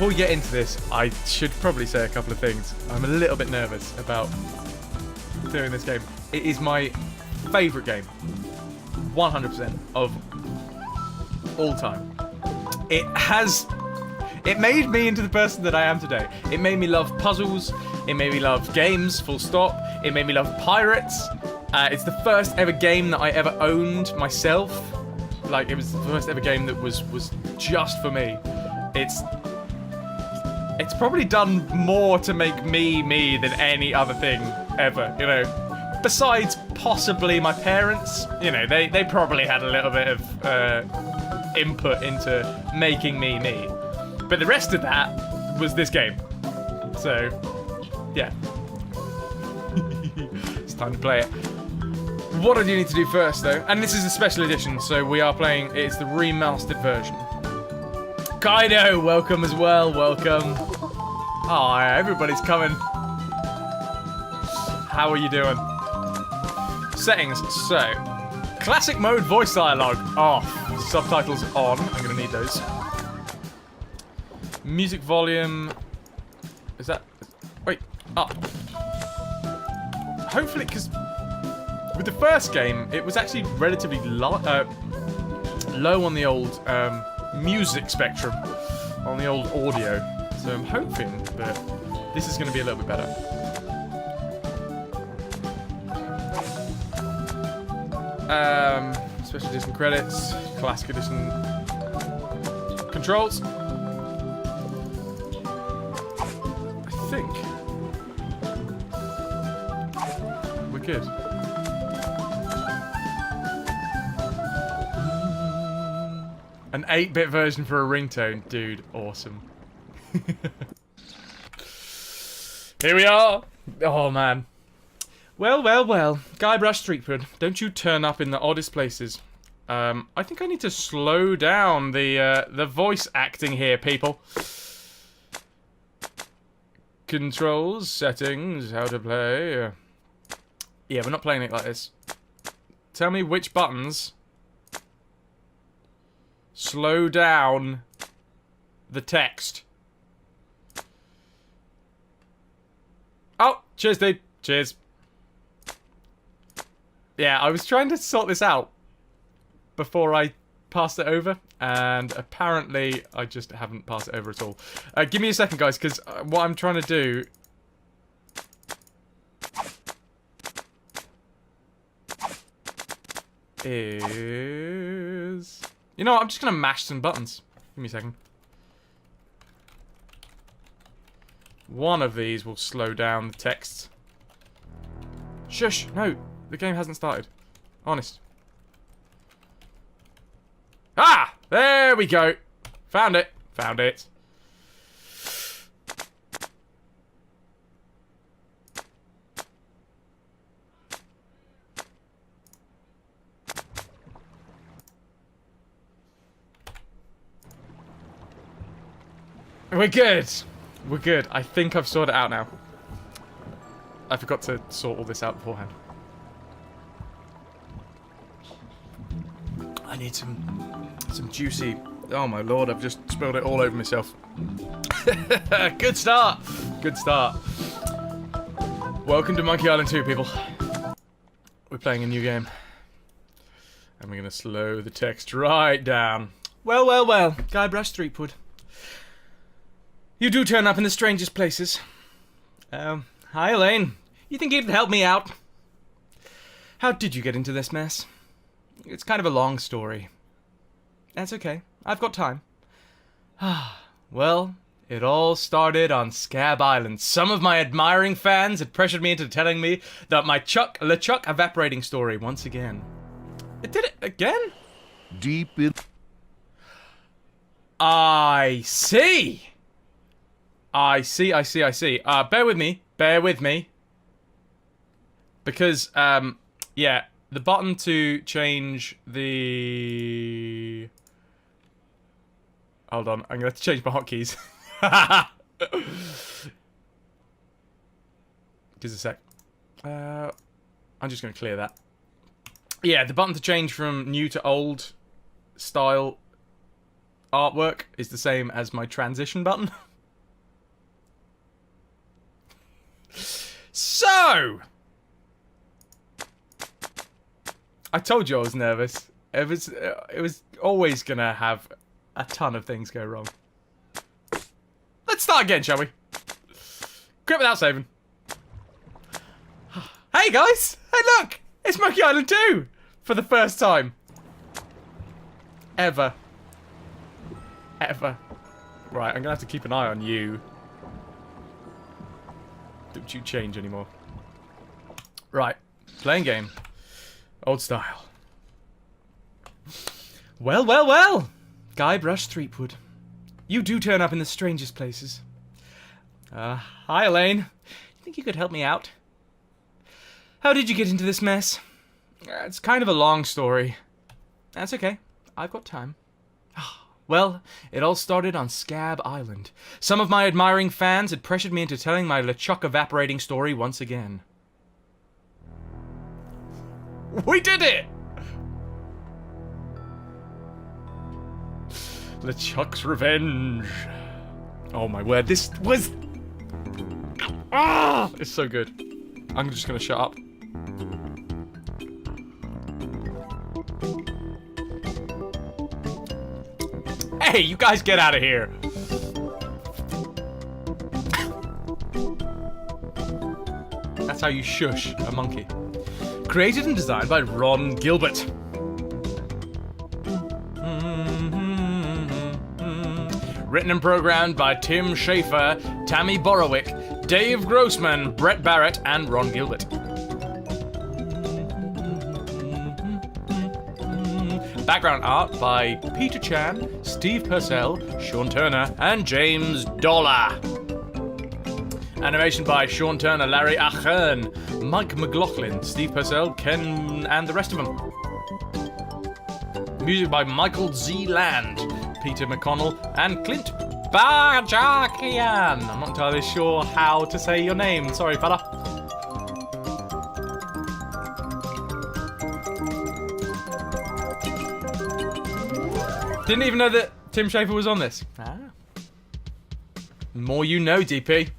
before we get into this, I should probably say a couple of things. I'm a little bit nervous about doing this game. It is my favourite game, 100% of all time. It made me into the person that I am today. It made me love puzzles. It made me love games, full stop. It made me love pirates. It's the first ever game that I ever owned myself. Like, it was the first ever game that was just for me. It's probably done more to make me me than any other thing ever, you know. Besides possibly my parents, you know, they probably had a little bit of input into making me me. But the rest of that was this game. So, yeah. It's time to play it. What I do need to do first, though, and this is a special edition, so we are playing, it's the remastered version. Kaido, welcome as well, welcome. Oh, everybody's coming. How are you doing? Settings, so, classic mode voice dialogue off, subtitles on, I'm gonna need those. Music volume, is that, wait, up. Hopefully, because with the first game, it was actually relatively low on the old music spectrum, on the old audio. So I'm hoping that this is going to be a little bit better. Special edition credits, classic edition controls. I think we're good. An 8-bit version for a ringtone. Dude, awesome. Here we are. Oh, man. Well, well, well. Guybrush Streetwood, don't you turn up in the oddest places. I think I need to slow down the voice acting here, people. Controls, settings, how to play. Yeah, we're not playing it like this. Tell me which buttons slow down the text. Oh, cheers, dude. Cheers. Yeah, I was trying to sort this out before I passed it over, and apparently I just haven't passed it over at all. Give me a second, guys, because what I'm trying to do... is... You know what, I'm just going to mash some buttons. Give me a second. One of these will slow down the text. Shush! No! The game hasn't started. Honest. Ah! There we go! Found it! Found it. We're good! We're good. I think I've sorted it out now. I forgot to sort all this out beforehand. I need some juicy... Oh my lord, I've just spilled it all over myself. Good start! Good start. Welcome to Monkey Island 2, people. We're playing a new game. And we're going to slow the text right down. Well, well, well. Guybrush Threepwood. You do turn up in the strangest places. Hi, Elaine. You think you could help me out? How did you get into this mess? It's kind of a long story. That's okay. I've got time. Well, it all started on Scab Island. Some of my admiring fans had pressured me into telling me that my LeChuck evaporating story once again. It did it again? Deep in... I see! I see. Bear with me. Because, yeah, the button to change the... Hold on, I'm going to have to change my hotkeys. Give us a sec. I'm just going to clear that. Yeah, the button to change from new to old style artwork is the same as my transition button. go! I told you I was nervous. It was always gonna have a ton of things go wrong. Let's start again, shall we? Quit without saving. Hey guys! Hey look! It's Monkey Island 2! For the first time. Ever. Ever. Right, I'm gonna have to keep an eye on you. Don't you change anymore. Right, playing game. Old style. Well, well, well! Guybrush Threepwood. You do turn up in the strangest places. Hi Elaine. You think you could help me out? How did you get into this mess? It's kind of a long story. That's okay. I've got time. Well, it all started on Scab Island. Some of my admiring fans had pressured me into telling my LeChuck evaporating story once again. We did it! LeChuck's revenge. Oh my word, this was... Ah! It's so good. I'm just gonna shut up. Hey, you guys get out of here! That's how you shush a monkey. Created and designed by Ron Gilbert. Written and programmed by Tim Schafer, Tammy Borowick, Dave Grossman, Brett Barrett, and Ron Gilbert. Background art by Peter Chan, Steve Purcell, Sean Turner, and James Dollar. Animation by Sean Turner, Larry Ahern, Mike McLaughlin, Steve Purcell, Ken, and the rest of them. Music by Michael Z. Land, Peter McConnell, and Clint Bajakian. I'm not entirely sure how to say your name. Sorry, fella. Didn't even know that Tim Schafer was on this. Ah. More you know, DP.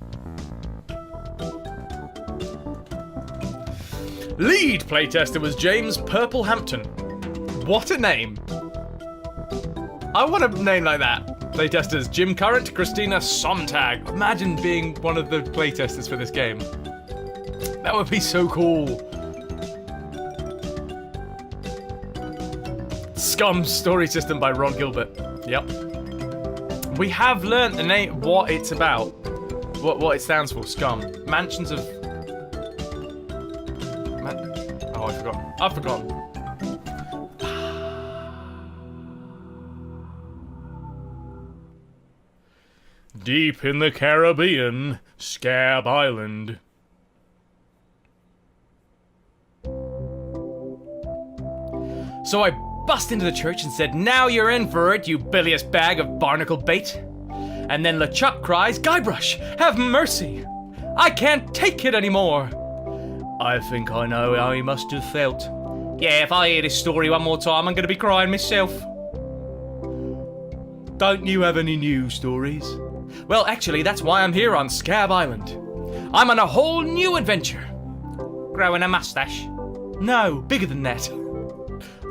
Lead playtester was James Purplehampton. What a name. I want a name like that. Playtesters Jim Current, Christina Sontag. Imagine being one of the playtesters for this game. That would be so cool. Scum story system by Ron Gilbert. Yep. We have learnt the name, what it's about. What it stands for, Scum. Mansions of... Oh, I forgot. I've forgotten. Deep in the Caribbean, Scab Island. So I bust into the church and said, "Now you're in for it, you bilious bag of barnacle bait." And then LeChuck cries, "Guybrush, have mercy! I can't take it anymore!" I think I know how he must have felt. Yeah, if I hear this story one more time, I'm gonna be crying myself. Don't you have any new stories? Well, actually, that's why I'm here on Scab Island. I'm on a whole new adventure. Growing a mustache? No, bigger than that.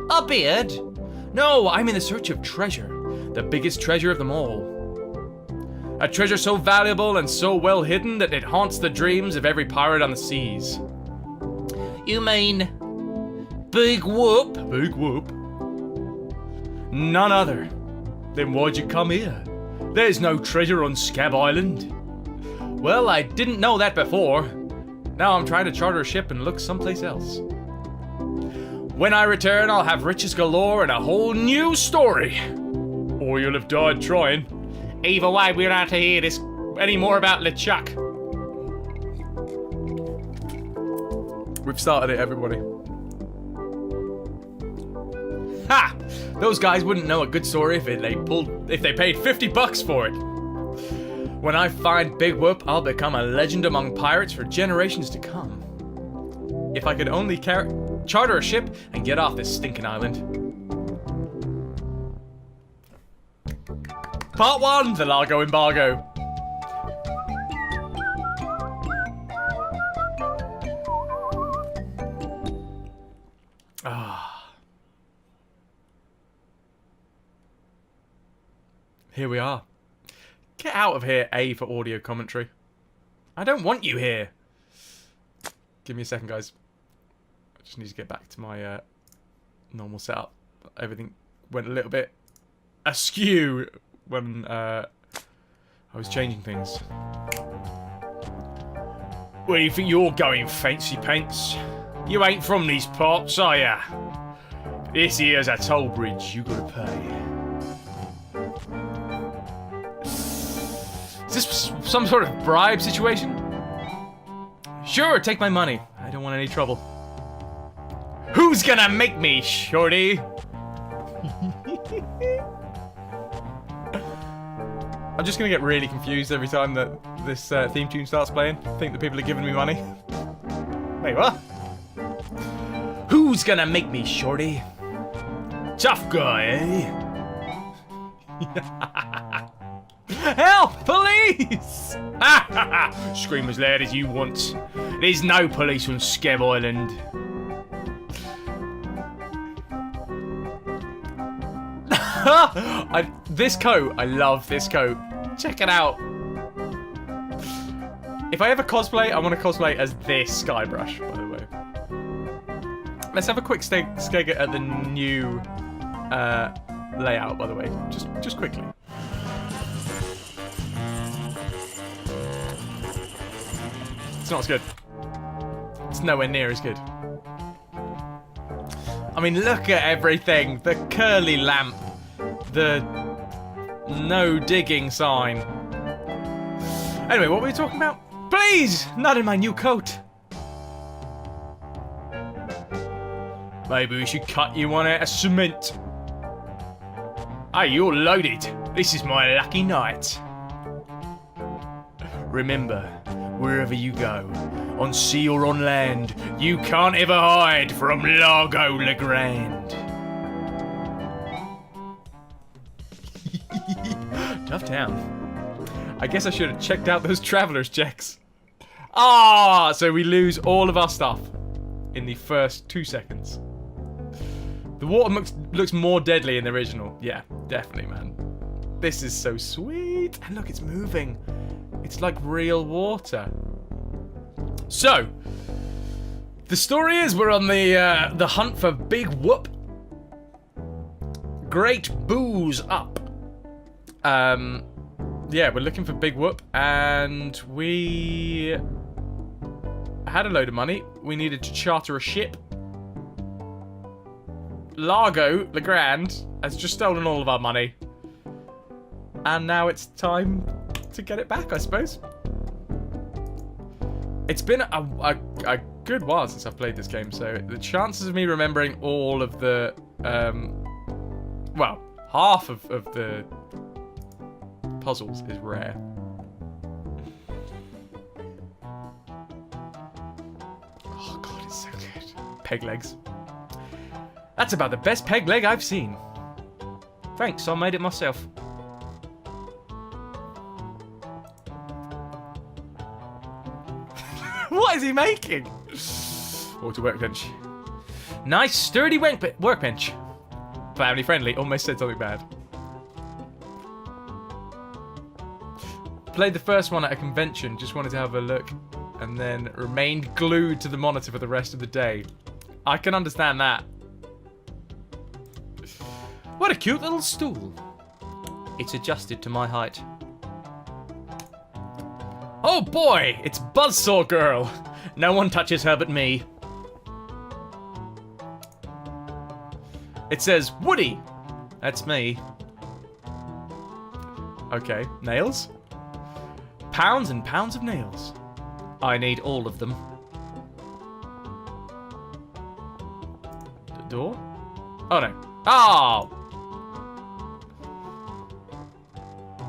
A beard? No, I'm in the search of treasure. The biggest treasure of them all. A treasure so valuable and so well hidden that it haunts the dreams of every pirate on the seas. You mean... Big Whoop? Big Whoop? None other. Then why'd you come here? There's no treasure on Scab Island. Well, I didn't know that before. Now I'm trying to charter a ship and look someplace else. When I return, I'll have riches galore and a whole new story. Or you'll have died trying. Either way, we don't have to hear this any more about LeChuck. We've started it, everybody. Ha! Those guys wouldn't know a good story if they paid $50 for it. When I find Big Whoop, I'll become a legend among pirates for generations to come. If I could only charter a ship and get off this stinking island. Part 1, the Largo embargo. Here we are. Get out of here, A for audio commentary. I don't want you here. Give me a second, guys. I just need to get back to my normal setup. Everything went a little bit askew when I was changing things. Where do you think you're going, fancy pants? You ain't from these parts, are ya? This here's a toll bridge you gotta pay. Is this some sort of bribe situation? Sure, take my money. I don't want any trouble. Who's gonna make me, shorty? I'm just gonna get really confused every time that this theme tune starts playing. I think the people are giving me money. Wait, what? Who's gonna make me, shorty? Tough guy, eh? Help! Police! Scream as loud as you want. There's no police on Skev Island. This coat, I love this coat. Check it out. If I ever cosplay, I want to cosplay as this Skybrush, by the way. Let's have a quick stag at the new layout, by the way. Just quickly. It's not as good. It's nowhere near as good. I mean, look at everything. The curly lamp. The no digging sign. Anyway, what were we talking about? Please! Not in my new coat. Maybe we should cut you one out of cement. Hey, you're loaded. This is my lucky night. Remember, wherever you go, on sea or on land, you can't ever hide from Largo LeGrand. Tough town. I guess I should have checked out those travelers checks. Ah, so we lose all of our stuff in the first 2 seconds. The water looks more deadly in the original. Yeah, definitely, man. This is so sweet. And look, it's moving. It's like real water. So, the story is we're on the hunt for Big Whoop. Great booze up. Yeah, we're looking for Big Whoop, and we had a load of money. We needed to charter a ship. Largo LeGrand has just stolen all of our money. And now it's time to get it back, I suppose. It's been a good while since I've played this game, so the chances of me remembering all of the, well, half of the puzzles is rare. Oh god, it's so good. Peg legs. That's about the best peg leg I've seen. Thanks, I made it myself. What is he making? Water workbench. Nice, sturdy workbench. Family friendly, almost said something bad. Played the first one at a convention, just wanted to have a look, and then remained glued to the monitor for the rest of the day. I can understand that. What a cute little stool. It's adjusted to my height. Oh boy, it's Buzzsaw Girl. No one touches her but me. It says Woody. That's me. Okay, nails? Pounds and pounds of nails. I need all of them. The door? Oh no. Oh!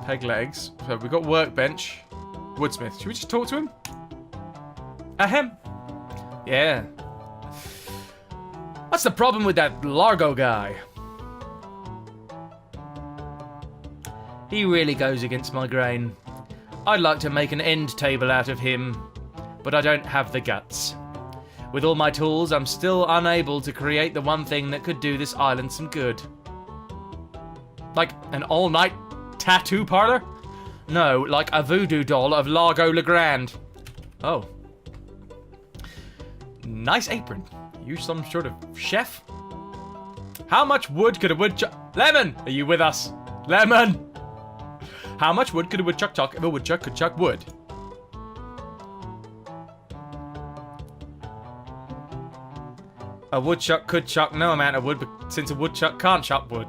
Peg legs. So we've got workbench. Woodsmith. Should we just talk to him? Ahem. Yeah. What's the problem with that Largo guy? He really goes against my grain. I'd like to make an end table out of him, but I don't have the guts. With all my tools, I'm still unable to create the one thing that could do this island some good. Like an all-night tattoo parlor? No, like a voodoo doll of Largo Legrand. Oh. Nice apron. You some sort of chef? How much wood could a woodchuck... Lemon! Are you with us? Lemon! How much wood could a woodchuck chuck if a woodchuck could chuck wood? A woodchuck could chuck no amount of wood, but since a woodchuck can't chuck wood.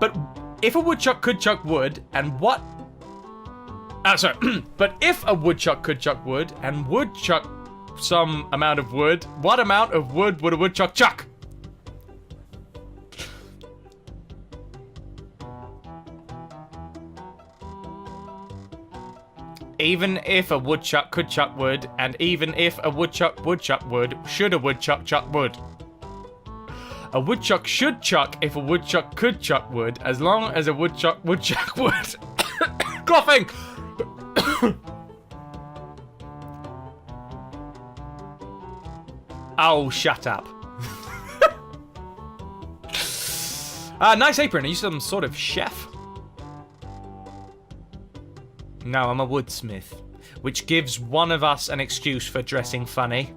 But if a woodchuck could chuck wood, and what... sorry. But if a woodchuck could chuck wood, and would chuck some amount of wood, what amount of wood would a woodchuck chuck? Even if a woodchuck could chuck wood, and even if a woodchuck would chuck wood, should a woodchuck chuck wood? A woodchuck should chuck if a woodchuck could chuck wood, as long as a woodchuck would chuck wood. Coughing! Oh, shut up. Nice apron. Are you some sort of chef? No, I'm a woodsmith, which gives one of us an excuse for dressing funny.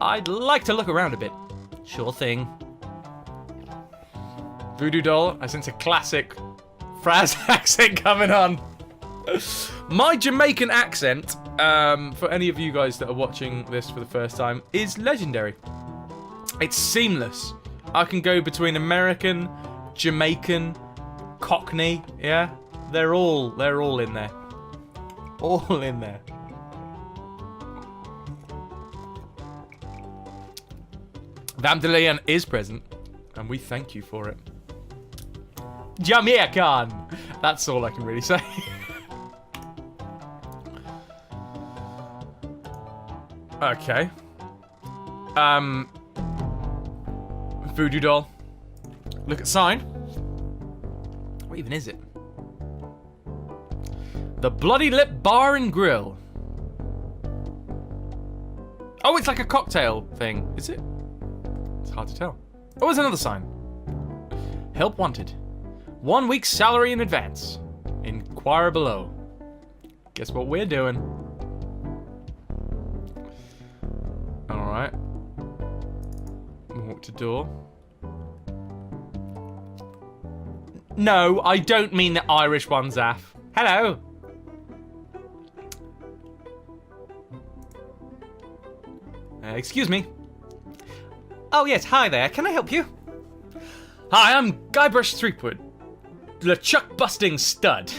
I'd like to look around a bit. Sure thing. Voodoo doll, I sense a classic Fraz accent coming on. My Jamaican accent, for any of you guys that are watching this for the first time, is legendary. It's seamless. I can go between American, Jamaican, Cockney, yeah? They're all in there. All in there. Vandalian is present, and we thank you for it. Jamaican! That's all I can really say. Okay. Voodoo doll. Look at sign. What even is it? The Bloody Lip Bar and Grill. Oh, it's like a cocktail thing. Is it? It's hard to tell. Oh, there's another sign. Help wanted. 1 week's salary in advance. Inquire below. Guess what we're doing? Alright. Walk to door. No, I don't mean the Irish one, Zaf. Hello. Excuse me. Oh yes, hi there. Can I help you? Hi, I'm Guybrush Threepwood, LeChuck busting stud.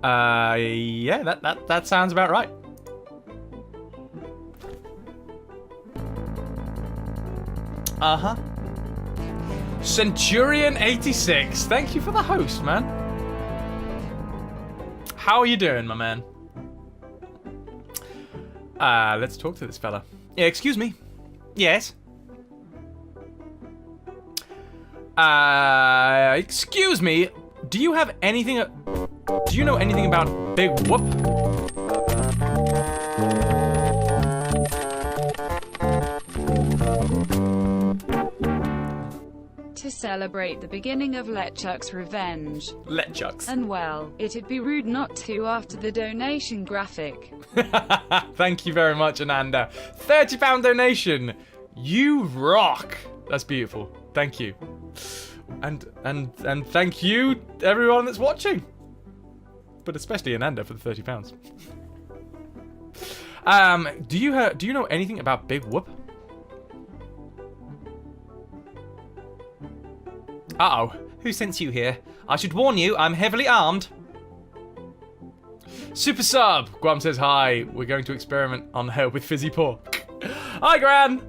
Yeah, that sounds about right. Uh-huh. Centurion86. Thank you for the host, man. How are you doing, my man? Let's talk to this fella. Yeah, excuse me. Yes. Excuse me. Do you have anything? Do you know anything about Big Whoop? To celebrate the beginning of LeChucks' revenge. LeChucks. And well, it'd be rude not to after the donation graphic. Thank you very much, Ananda. £30 donation. You rock. That's beautiful. Thank you. And thank you everyone that's watching. But especially Ananda for the £30. Do you know anything about Big Whoop? Uh-oh. Who sent you here? I should warn you, I'm heavily armed. Super sub! Guam says hi. We're going to experiment on her with fizzy pork. Hi, Gran!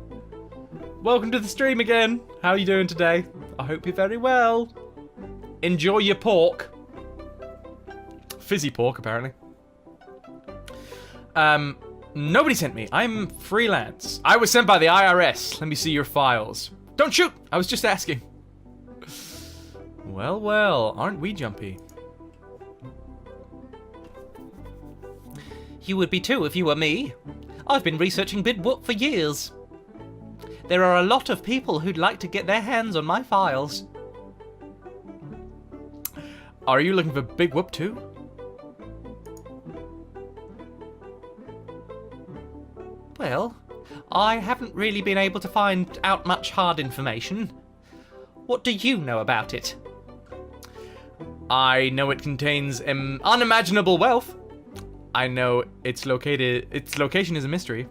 Welcome to the stream again. How are you doing today? I hope you're very well. Enjoy your pork. Fizzy pork, apparently. Nobody sent me. I'm freelance. I was sent by the IRS. Let me see your files. Don't shoot! I was just asking. Well, well, aren't we jumpy? You would be too if you were me. I've been researching Big Whoop for years. There are a lot of people who'd like to get their hands on my files. Are you looking for Big Whoop too? Well, I haven't really been able to find out much hard information. What do you know about it? I know it contains unimaginable wealth. I know its location is a mystery.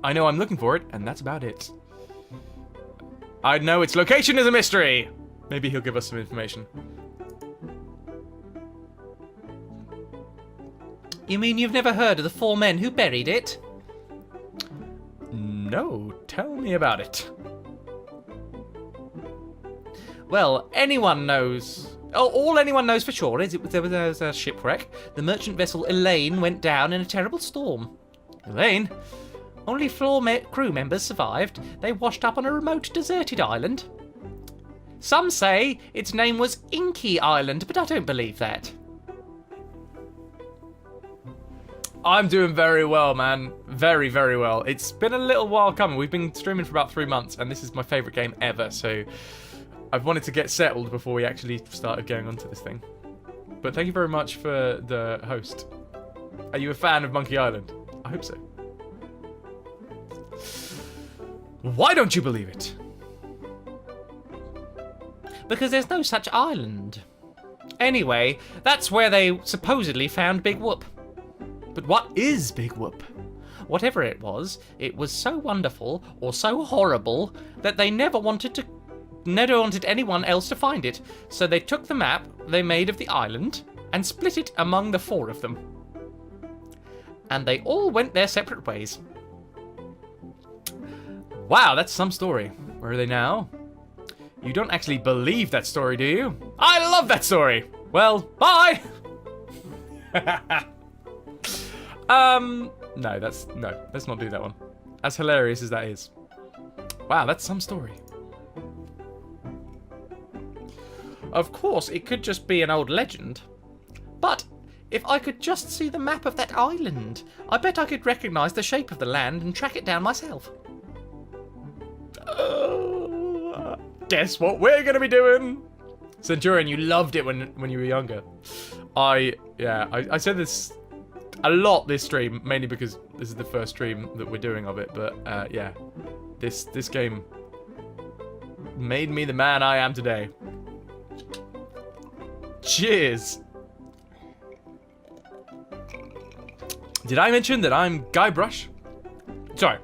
I know I'm looking for it, and that's about it. I know its location is a mystery! Maybe he'll give us some information. You mean you've never heard of the 4 men who buried it? No, tell me about it. Well, anyone knows... all anyone knows for sure is there was a shipwreck. The merchant vessel Elaine went down in a terrible storm. Elaine? Only 4 crew members survived. They washed up on a remote, deserted island. Some say its name was Inky Island, but I don't believe that. I'm doing very well, man. Very, very well. It's been a little while coming. We've been streaming for about 3 months, and this is my favourite game ever, so I've wanted to get settled before we actually started going onto this thing. But thank you very much for the host. Are you a fan of Monkey Island? I hope so. Why don't you believe it? Because there's no such island. Anyway, that's where they supposedly found Big Whoop. But what is Big Whoop? Whatever it was so wonderful or so horrible that they never wanted anyone else to find it. So they took the map they made of the island and split it among the 4 of them. And they all went their separate ways. Wow, that's some story. Where are they now? You don't actually believe that story, do you? I love that story! Well, bye! No, let's not do that one. As hilarious as that is. Wow, that's some story. Of course, it could just be an old legend. But if I could just see the map of that island, I bet I could recognize the shape of the land and track it down myself. Guess what we're gonna be doing? Centurion, you loved it when you were younger. I said this a lot this stream, mainly because this is the first stream that we're doing of it, but yeah. This game made me the man I am today. Cheers! Did I mention that I'm Guybrush? Sorry.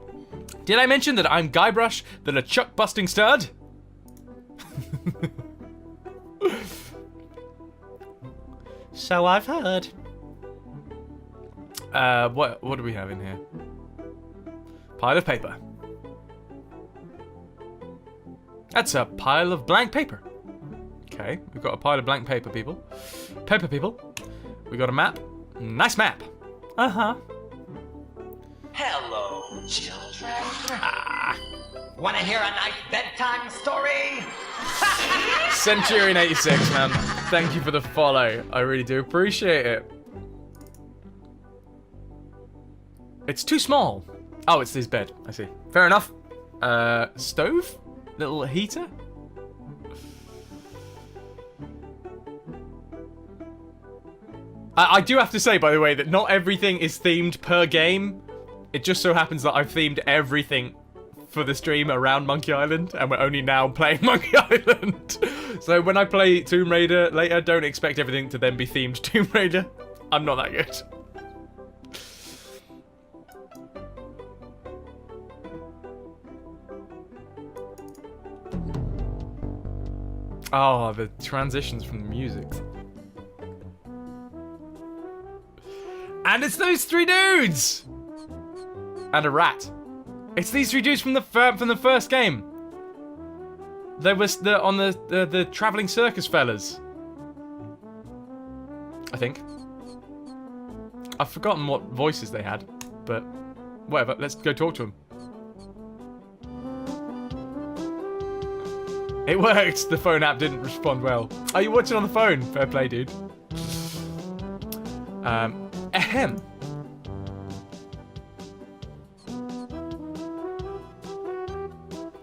Did I mention that I'm Guybrush, the LeChuck busting stud? So I've heard. What do we have in here? Pile of paper. That's a pile of blank paper. Okay, we've got a pile of blank paper, people. Paper people. We got a map. Nice map. Uh-huh. Hello, children. Wanna hear a nice bedtime story? Centurion86, man. Thank you for the follow. I really do appreciate it. It's too small. Oh, it's his bed. I see. Fair enough. Stove? Little heater? I do have to say, by the way, that not everything is themed per game. It just so happens that I've themed everything for the stream around Monkey Island, and we're only now playing Monkey Island. So when I play Tomb Raider later, don't expect everything to then be themed Tomb Raider. I'm not that good. Oh, the transitions from the music. And it's those 3 dudes! And a rat. It's these 3 dudes from the first game. They was the traveling circus fellas. I think. I've forgotten what voices they had, but whatever. Let's go talk to them. It worked. The phone app didn't respond well. Are you watching on the phone? Fair play, dude. Ahem.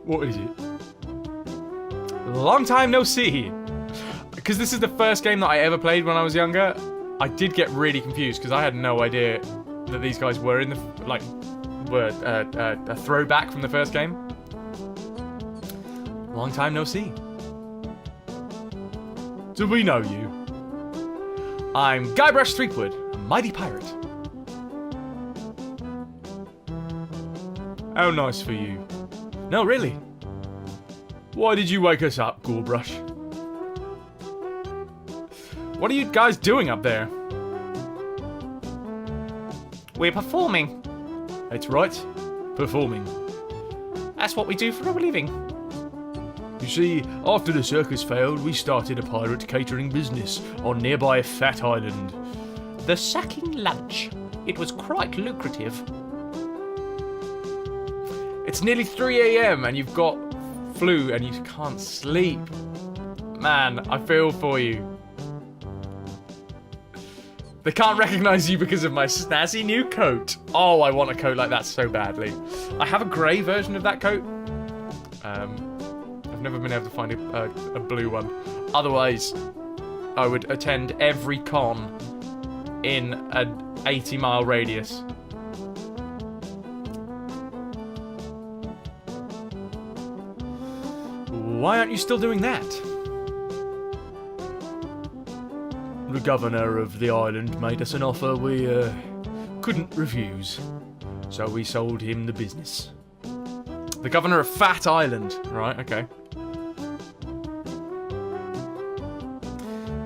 What is it? Long time no see. because this is the first game that I ever played when I was younger, I did get really confused because I had no idea that these guys were in the were a throwback from the first game. Long time no see. Do we know you? I'm Guybrush Threepwood, a mighty pirate. How nice for you. No, really. Why did you wake us up, Guybrush? What are you guys doing up there? We're performing. That's right, performing. That's what we do for a living. You see, after the circus failed, we started a pirate catering business on nearby Fat Island. The sacking lunch. It was quite lucrative. It's nearly 3 AM and you've got flu and you can't sleep. Man, I feel for you. They can't recognize you because of my snazzy new coat. Oh, I want a coat like that so badly. I have a grey version of that coat. I've never been able to find a blue one. Otherwise, I would attend every con in an 80-mile radius. Why aren't you still doing that? The governor of the island made us an offer we couldn't refuse, so we sold him the business. The governor of Fat Island, right? Okay.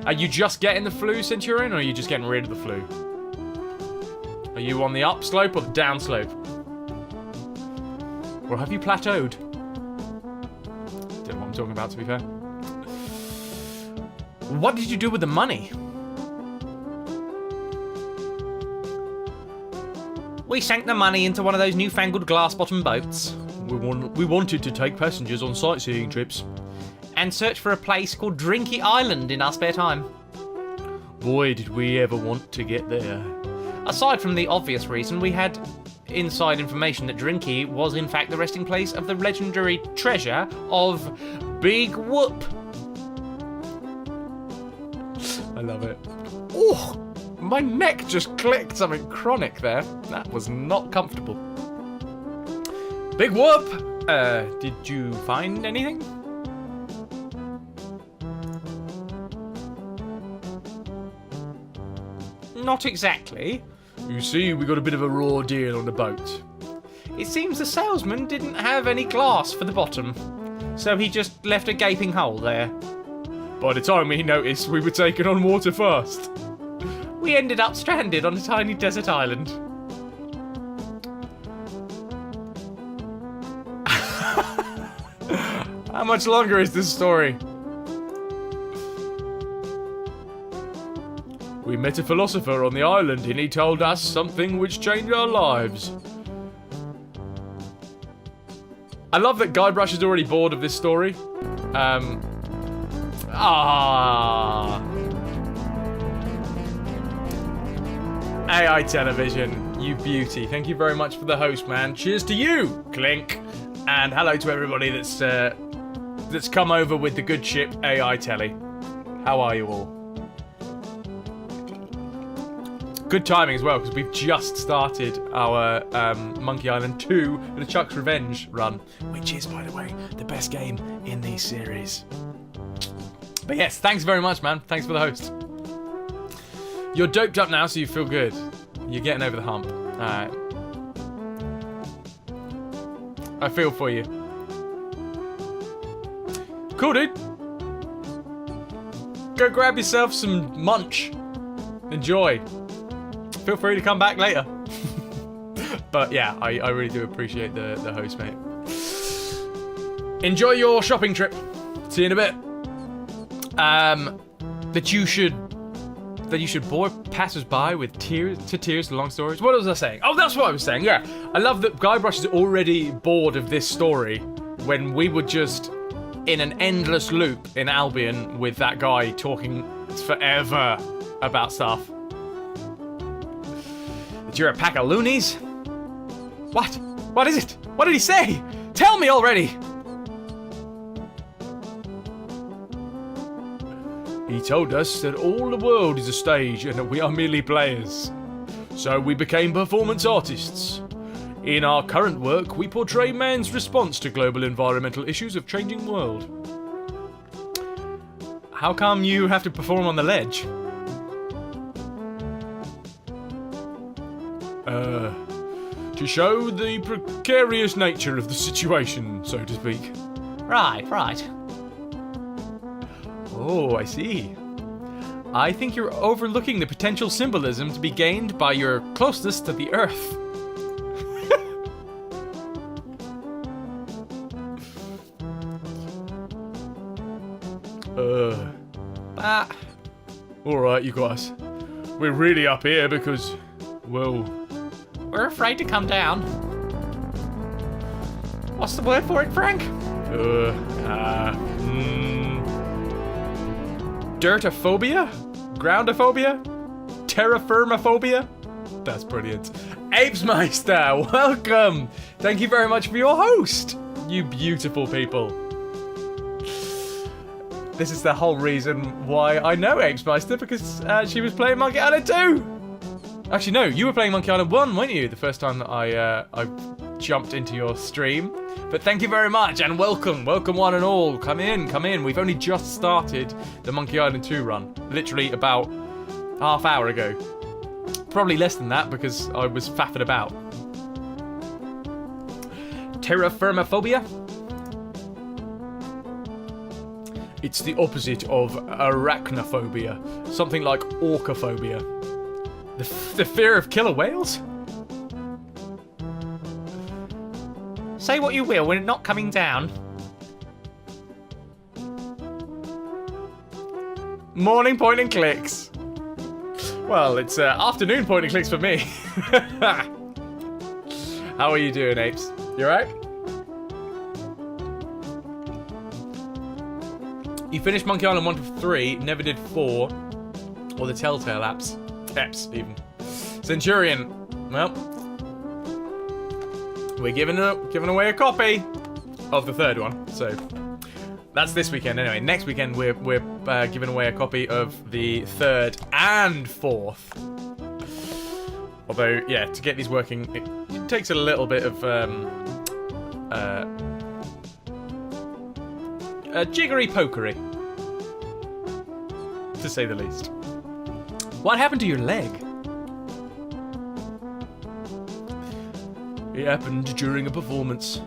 Are you just getting the flu, Centurion, or are you just getting rid of the flu? Are you on the upslope or the downslope? Or have you plateaued? Don't know what I'm talking about, to be fair. What did you do with the money? We sank the money into one of those newfangled glass-bottom boats. We wanted to take passengers on sightseeing trips. And search for a place called Drinky Island in our spare time. Boy, did we ever want to get there. Aside from the obvious reason, we had inside information that Drinky was in fact the resting place of the legendary treasure of Big Whoop. I love it. Oh, my neck just clicked something chronic there. That was not comfortable. Big Whoop! Did you find anything? Not exactly. You see, we got a bit of a raw deal on the boat. It seems the salesman didn't have any glass for the bottom, so he just left a gaping hole there. By the time he noticed, we were taking on water fast. We ended up stranded on a tiny desert island. How much longer is this story? We met a philosopher on the island and he told us something which changed our lives. I love that Guybrush is already bored of this story. AI television, you beauty. Thank you very much for the host, man. Cheers to you, Clink. And hello to everybody that's come over with the good ship AI Telly. How are you all? Good timing as well, because we've just started our Monkey Island 2 LeChucks Revenge run, which is, by the way, the best game in these series. But yes, thanks very much, man. Thanks for the host. You're doped up now, so you feel good. You're getting over the hump. Alright. I feel for you. Cool, dude. Go grab yourself some munch. Enjoy. Feel free to come back later. But yeah, I really do appreciate the host, mate. Enjoy your shopping trip. See you in a bit. That you should bore passers-by with tears, long stories. What was I saying? Oh, that's what I was saying, yeah. I love that Guybrush is already bored of this story when we were just in an endless loop in Albion with that guy talking forever about stuff. That you're a pack of loonies? What? What is it? What did he say? Tell me already! He told us that all the world is a stage and that we are merely players. So we became performance artists. In our current work, we portray man's response to global environmental issues of changing world. How come you have to perform on the ledge? To show the precarious nature of the situation, so to speak. Right, right. Oh, I see. I think you're overlooking the potential symbolism to be gained by your closeness to the Earth. Alright, you guys. We're really up here because, well... We're afraid to come down. What's the word for it, Frank? Dirtophobia? Groundophobia? Terraformophobia? That's brilliant. Apesmeister, welcome! Thank you very much for your host, you beautiful people. This is the whole reason why I know Apesmeister, because she was playing Monkey Island 2! Actually, no, you were playing Monkey Island 1, weren't you? The first time that I jumped into your stream. But thank you very much, and welcome. Welcome one and all. Come in, come in. We've only just started the Monkey Island 2 run. Literally about half hour ago. Probably less than that, because I was faffing about. Terraformophobia? It's the opposite of arachnophobia. Something like orcophobia. The fear of killer whales? Say what you will, we're not coming down. Morning point and clicks. Well, it's afternoon point and clicks for me. How are you doing, Apes? You alright? You finished Monkey Island 1 to 3, never did 4, or the Telltale apps. Eps, even. Centurion. Well, we're giving away a copy of the third one, so that's this weekend anyway. Next weekend we're giving away a copy of the third and fourth. Although, yeah, to get these working, it takes a little bit of jiggery pokery, to say the least. What happened to your leg? It happened during a performance.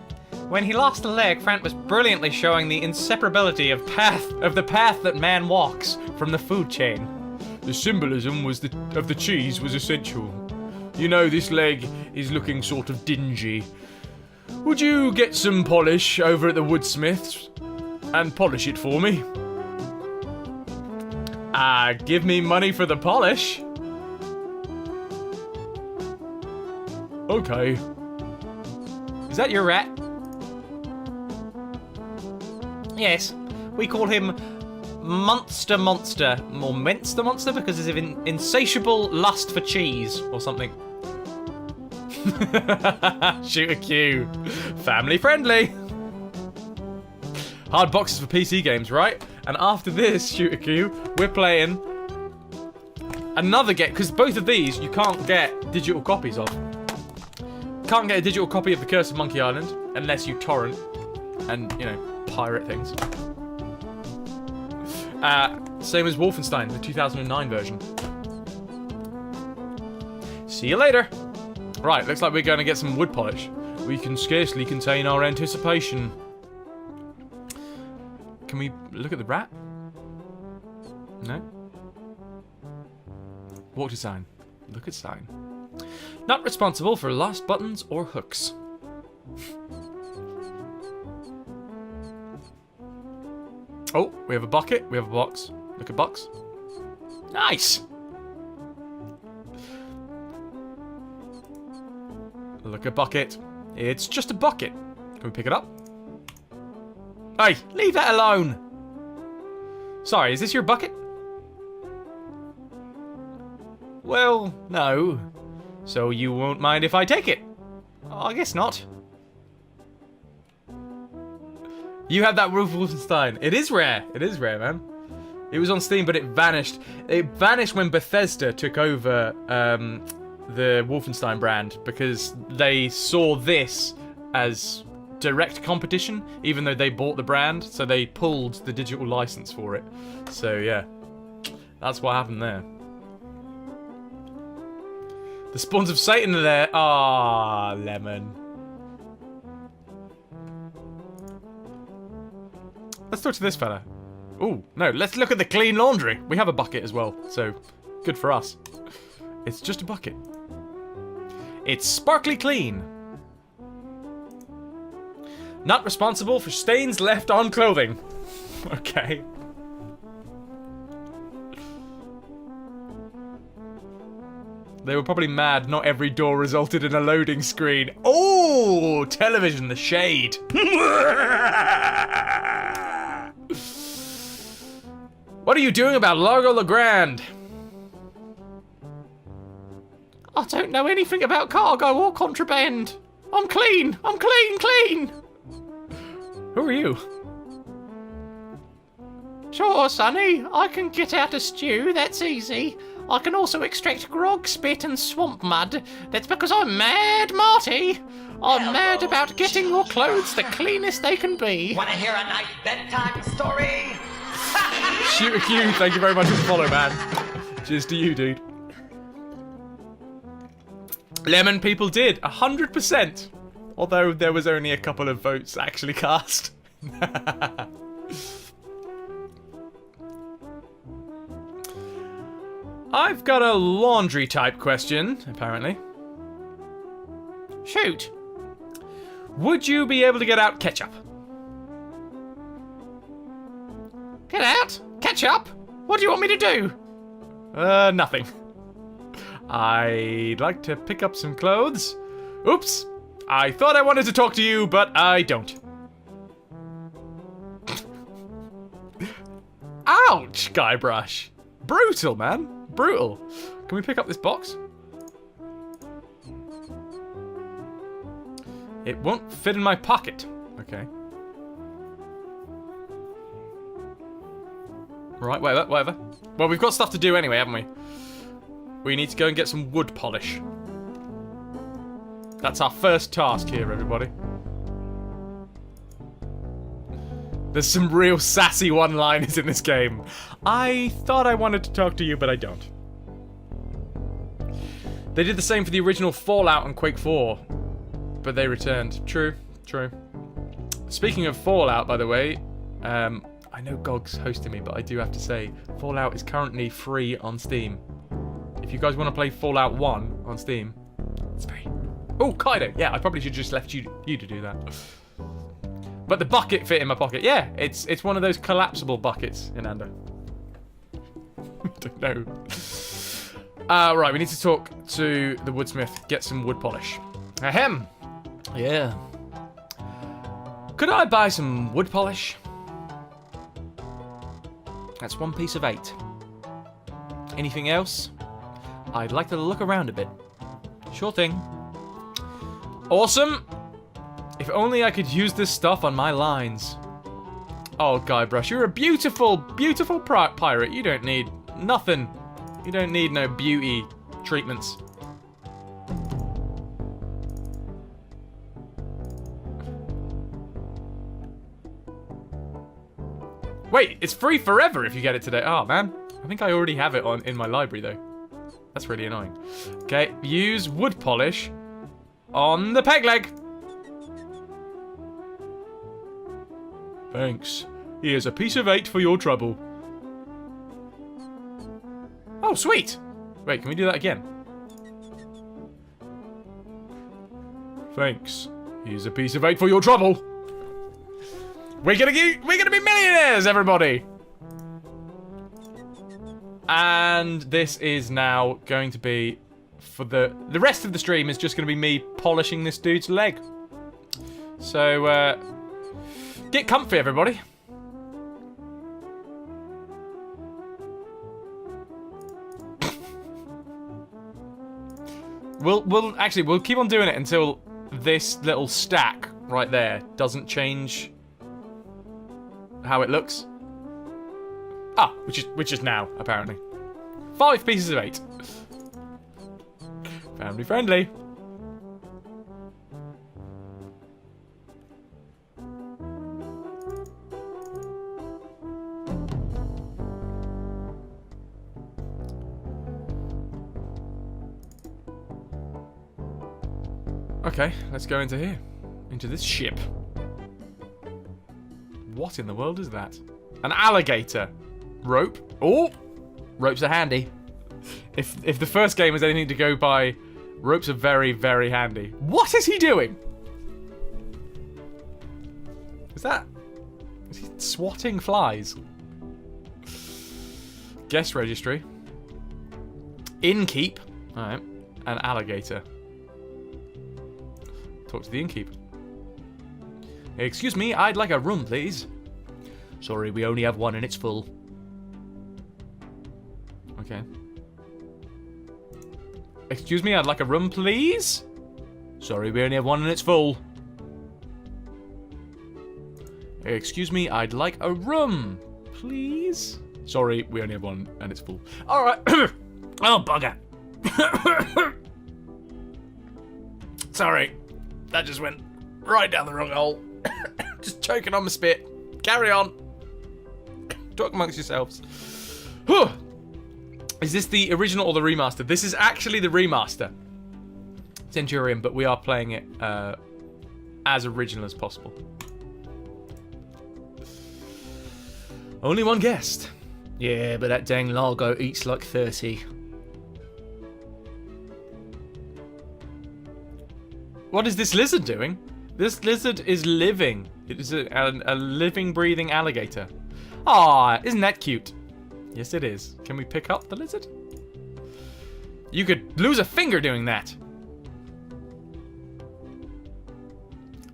When he lost a leg, Frank was brilliantly showing the inseparability of the path that man walks from the food chain. The symbolism of the cheese was essential. You know, this leg is looking sort of dingy. Would you get some polish over at the woodsmith's and polish it for me? Give me money for the polish. Okay. Is that your rat? Yes. We call him Monster, or Menster Monster, because of his insatiable lust for cheese, or something. Shoot a Q. Family friendly. Hard boxes for PC games, right? And after this, Shoot a Q, we're playing another game, because both of these you can't get digital copies of. Can't get a digital copy of The Curse of Monkey Island unless you torrent and, you know, pirate things. Same as Wolfenstein, the 2009 version. See you later. Right, looks like we're going to get some wood polish. We can scarcely contain our anticipation. Can we look at the rat? No? Walk to sign. Look at sign. Not responsible for lost buttons or hooks. Oh, we have a bucket. We have a box. Look at box. Nice! Look at bucket. It's just a bucket. Can we pick it up? Hey, leave that alone! Sorry, is this your bucket? Well, no. So you won't mind if I take it? Oh, I guess not. You have that Wolfenstein. It is rare. It is rare, man. It was on Steam, but it vanished. It vanished when Bethesda took over the Wolfenstein brand because they saw this as direct competition, even though they bought the brand, so they pulled the digital license for it. So yeah, that's what happened there. The spawns of Satan are there. Ah, lemon. Let's talk to this fella. Ooh, no, let's look at the clean laundry. We have a bucket as well, so good for us. It's just a bucket. It's sparkly clean. Not responsible for stains left on clothing. Okay. They were probably mad not every door resulted in a loading screen. Oh, television, the shade. What are you doing about Largo Legrand? I don't know anything about cargo or contraband. I'm clean. I'm clean. Who are you? Sure, Sonny. I can get out a stew. That's easy. I can also extract grog, spit, and swamp mud. That's because I'm mad, Marty. I'm mad about getting your clothes the cleanest they can be. Wanna hear a nice bedtime story? Shoot a Q, thank you very much for the follow, man. Cheers to you, dude. Lemon people did, 100%. Although there was only a couple of votes actually cast. I've got a laundry type question, apparently. Shoot. Would you be able to get out ketchup? Get out? Ketchup? What do you want me to do? Nothing. I'd like to pick up some clothes. Oops. I thought I wanted to talk to you, but I don't. Ouch, Guybrush. Brutal, man. Brutal. Can we pick up this box? It won't fit in my pocket. Okay. Right, whatever. Well, we've got stuff to do anyway, haven't we? We need to go and get some wood polish. That's our first task here, everybody. There's some real sassy one-liners in this game. I thought I wanted to talk to you, but I don't. They did the same for the original Fallout and Quake 4, but they returned. True. Speaking of Fallout, by the way, I know GOG's hosting me, but I do have to say, Fallout is currently free on Steam. If you guys want to play Fallout 1 on Steam, it's free. Oh, Kaido! Yeah, I probably should just left you to do that. But the bucket fit in my pocket. Yeah, it's one of those collapsible buckets in Ando. Don't know. Right, we need to talk to the woodsmith, get some wood polish. Ahem. Yeah. Could I buy some wood polish? That's 1 piece of 8. Anything else? I'd like to look around a bit. Sure thing. Awesome. If only I could use this stuff on my lines. Oh, Guybrush, you're a beautiful, beautiful pirate. You don't need nothing. You don't need no beauty treatments. Wait, it's free forever if you get it today. Oh, man. I think I already have it in my library, though. That's really annoying. Okay, use wood polish on the peg leg. Thanks. Here's a piece of 8 for your trouble. Oh, sweet. Wait, can we do that again? Thanks. Here's a piece of 8 for your trouble. We're gonna be millionaires, everybody. And this is now going to be for the rest of the stream is just going to be me polishing this dude's leg. So get comfy, everybody. We'll keep on doing it until this little stack right there doesn't change how it looks. Ah, which is now, apparently. 5 pieces of 8. Family friendly. Okay, let's go into here. Into this ship. What in the world is that? An alligator. Rope. Oh! Ropes are handy. If the first game is anything to go by, ropes are very, very handy. What is he doing? Is he swatting flies? Guest registry. Innkeep. Alright. An alligator. Talk to the innkeep. Excuse me, I'd like a room, please. Sorry, we only have one and it's full. Okay. Excuse me, I'd like a room, please. Sorry, we only have one and it's full. Excuse me, I'd like a room, please. Sorry, we only have one and it's full. Alright. Oh, bugger. Sorry. That just went right down the wrong hole. Just choking on my spit. Carry on. Talk amongst yourselves. Whew. Is this the original or the remaster? This is actually the remaster. Centurion, but we are playing it as original as possible. Only one guest. Yeah, but that dang Largo eats like 30. What is this lizard doing? This lizard is living. It is a living, breathing alligator. Ah, isn't that cute? Yes, it is. Can we pick up the lizard? You could lose a finger doing that.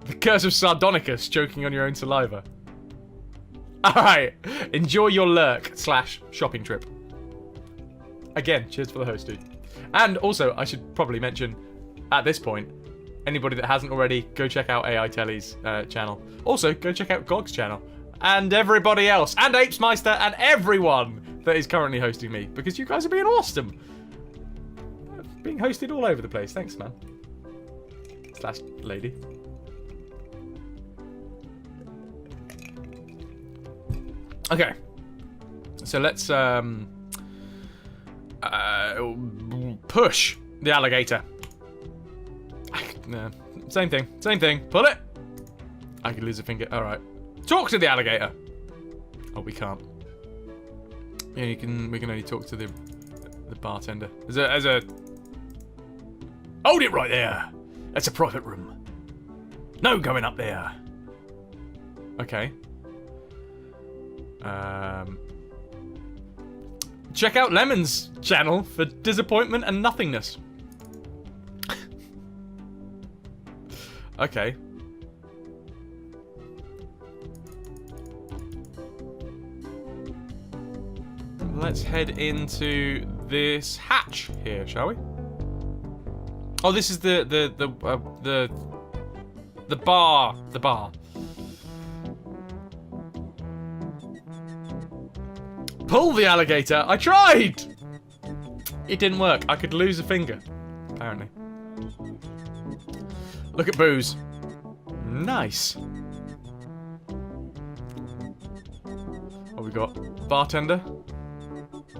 The curse of Sardonicus, choking on your own saliva. Alright, enjoy your lurk / shopping trip. Again, cheers for the host, dude. And also, I should probably mention, at this point, anybody that hasn't already, go check out AI Telly's channel. Also, go check out Gog's channel. And everybody else. And Apesmeister and everyone that is currently hosting me. Because you guys are being awesome. Being hosted all over the place. Thanks, man. / lady. Okay. So let's push the alligator. No, same thing. Pull it. I could lose a finger. All right. Talk to the alligator. Oh, we can't. Yeah, we can only talk to the bartender. As a. Hold it right there. That's a private room. No going up there. Okay. Check out Lemon's channel for disappointment and nothingness. Okay. Let's head into this hatch here, shall we? Oh, this is the bar. The bar. Pull the alligator. I tried. It didn't work. I could lose a finger, apparently. Look at booze. Nice. What we got? Bartender.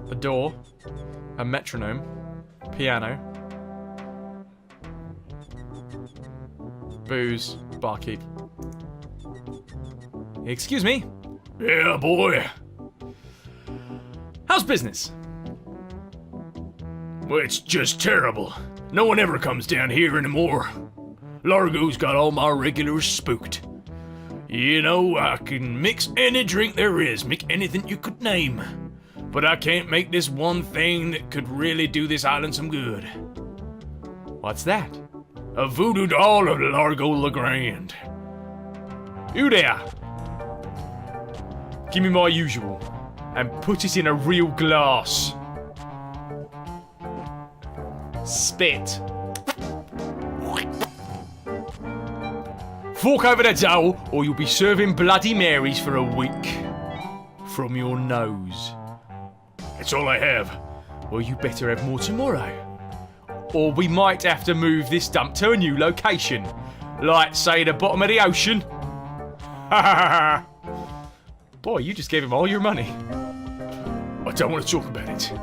A door. A metronome. Piano. Booze. Barkeep. Excuse me. Yeah, boy. How's business? Well, it's just terrible. No one ever comes down here anymore. Largo's got all my regulars spooked. You know, I can mix any drink there is, make anything you could name. But I can't make this one thing that could really do this island some good. What's that? A voodoo doll of Largo LeGrand. You there? Give me my usual, and put it in a real glass. Spit. Fork over the dough, or you'll be serving Bloody Marys for a week. from your nose. That's all I have. Well, you better have more tomorrow. Or we might have to move this dump to a new location. Like, say, the bottom of the ocean. Ha ha ha! Boy, you just gave him all your money. I don't want to talk about it.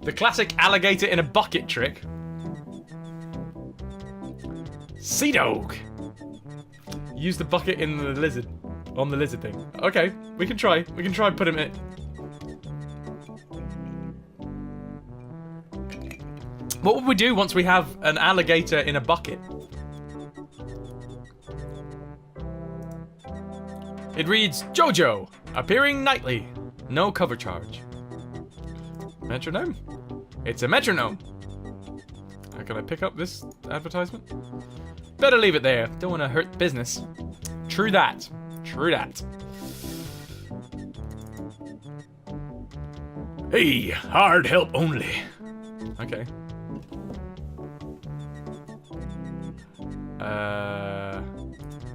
The classic alligator in a bucket trick. Sea dog. Use the bucket in the lizard. On the lizard thing. Okay, we can try. We can try and put him in. What would we do once we have an alligator in a bucket? It reads, JoJo, appearing nightly. No cover charge. Metronome? It's a metronome. Can I pick up this advertisement? Better leave it there. Don't want to hurt business. True that. True that. Hey, hard help only. Okay.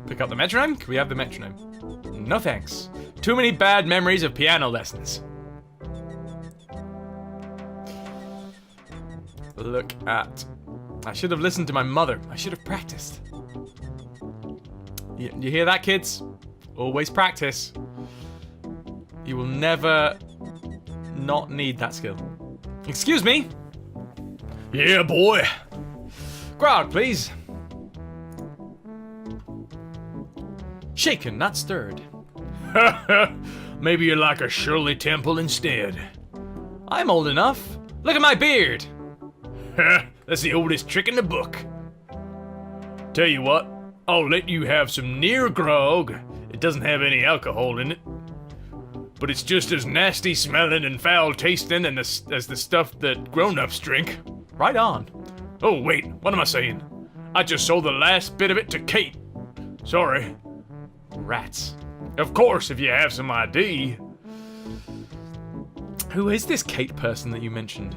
Pick up the metronome? Can we have the metronome? No thanks. Too many bad memories of piano lessons. Look at... I should have listened to my mother. I should have practiced. You hear that, kids? Always practice. You will never not need that skill. Excuse me? Yeah, boy. Grog, please. Shaken, not stirred. Maybe you like a Shirley Temple instead. I'm old enough. Look at my beard. That's the oldest trick in the book. Tell you what, I'll let you have some near grog. It doesn't have any alcohol in it. But it's just as nasty smelling and foul tasting and as the stuff that grown-ups drink. Right on. Oh, wait, what am I saying? I just sold the last bit of it to Kate. Sorry. Rats. Of course, if you have some ID. Who is this Kate person that you mentioned?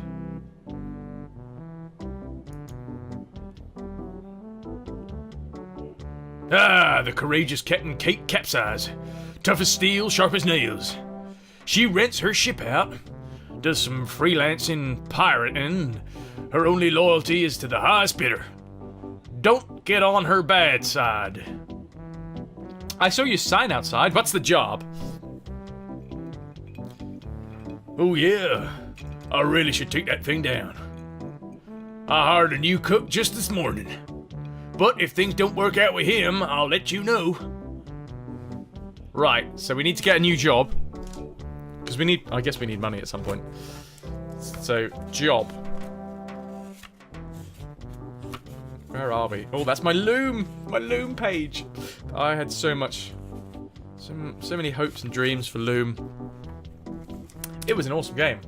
Ah, the courageous Captain Kate Capsize. Tough as steel, sharp as nails. She rents her ship out, does some freelancing pirating. Her only loyalty is to the highest bidder. Don't get on her bad side. I saw your sign outside. What's the job? Oh yeah, I really should take that thing down. I hired a new cook just this morning. But if things don't work out with him, I'll let you know. Right, so we need to get a new job. Because I guess we need money at some point. So, job. Where are we? Oh, that's my loom! My loom page! I had so many hopes and dreams for Loom. It was an awesome game.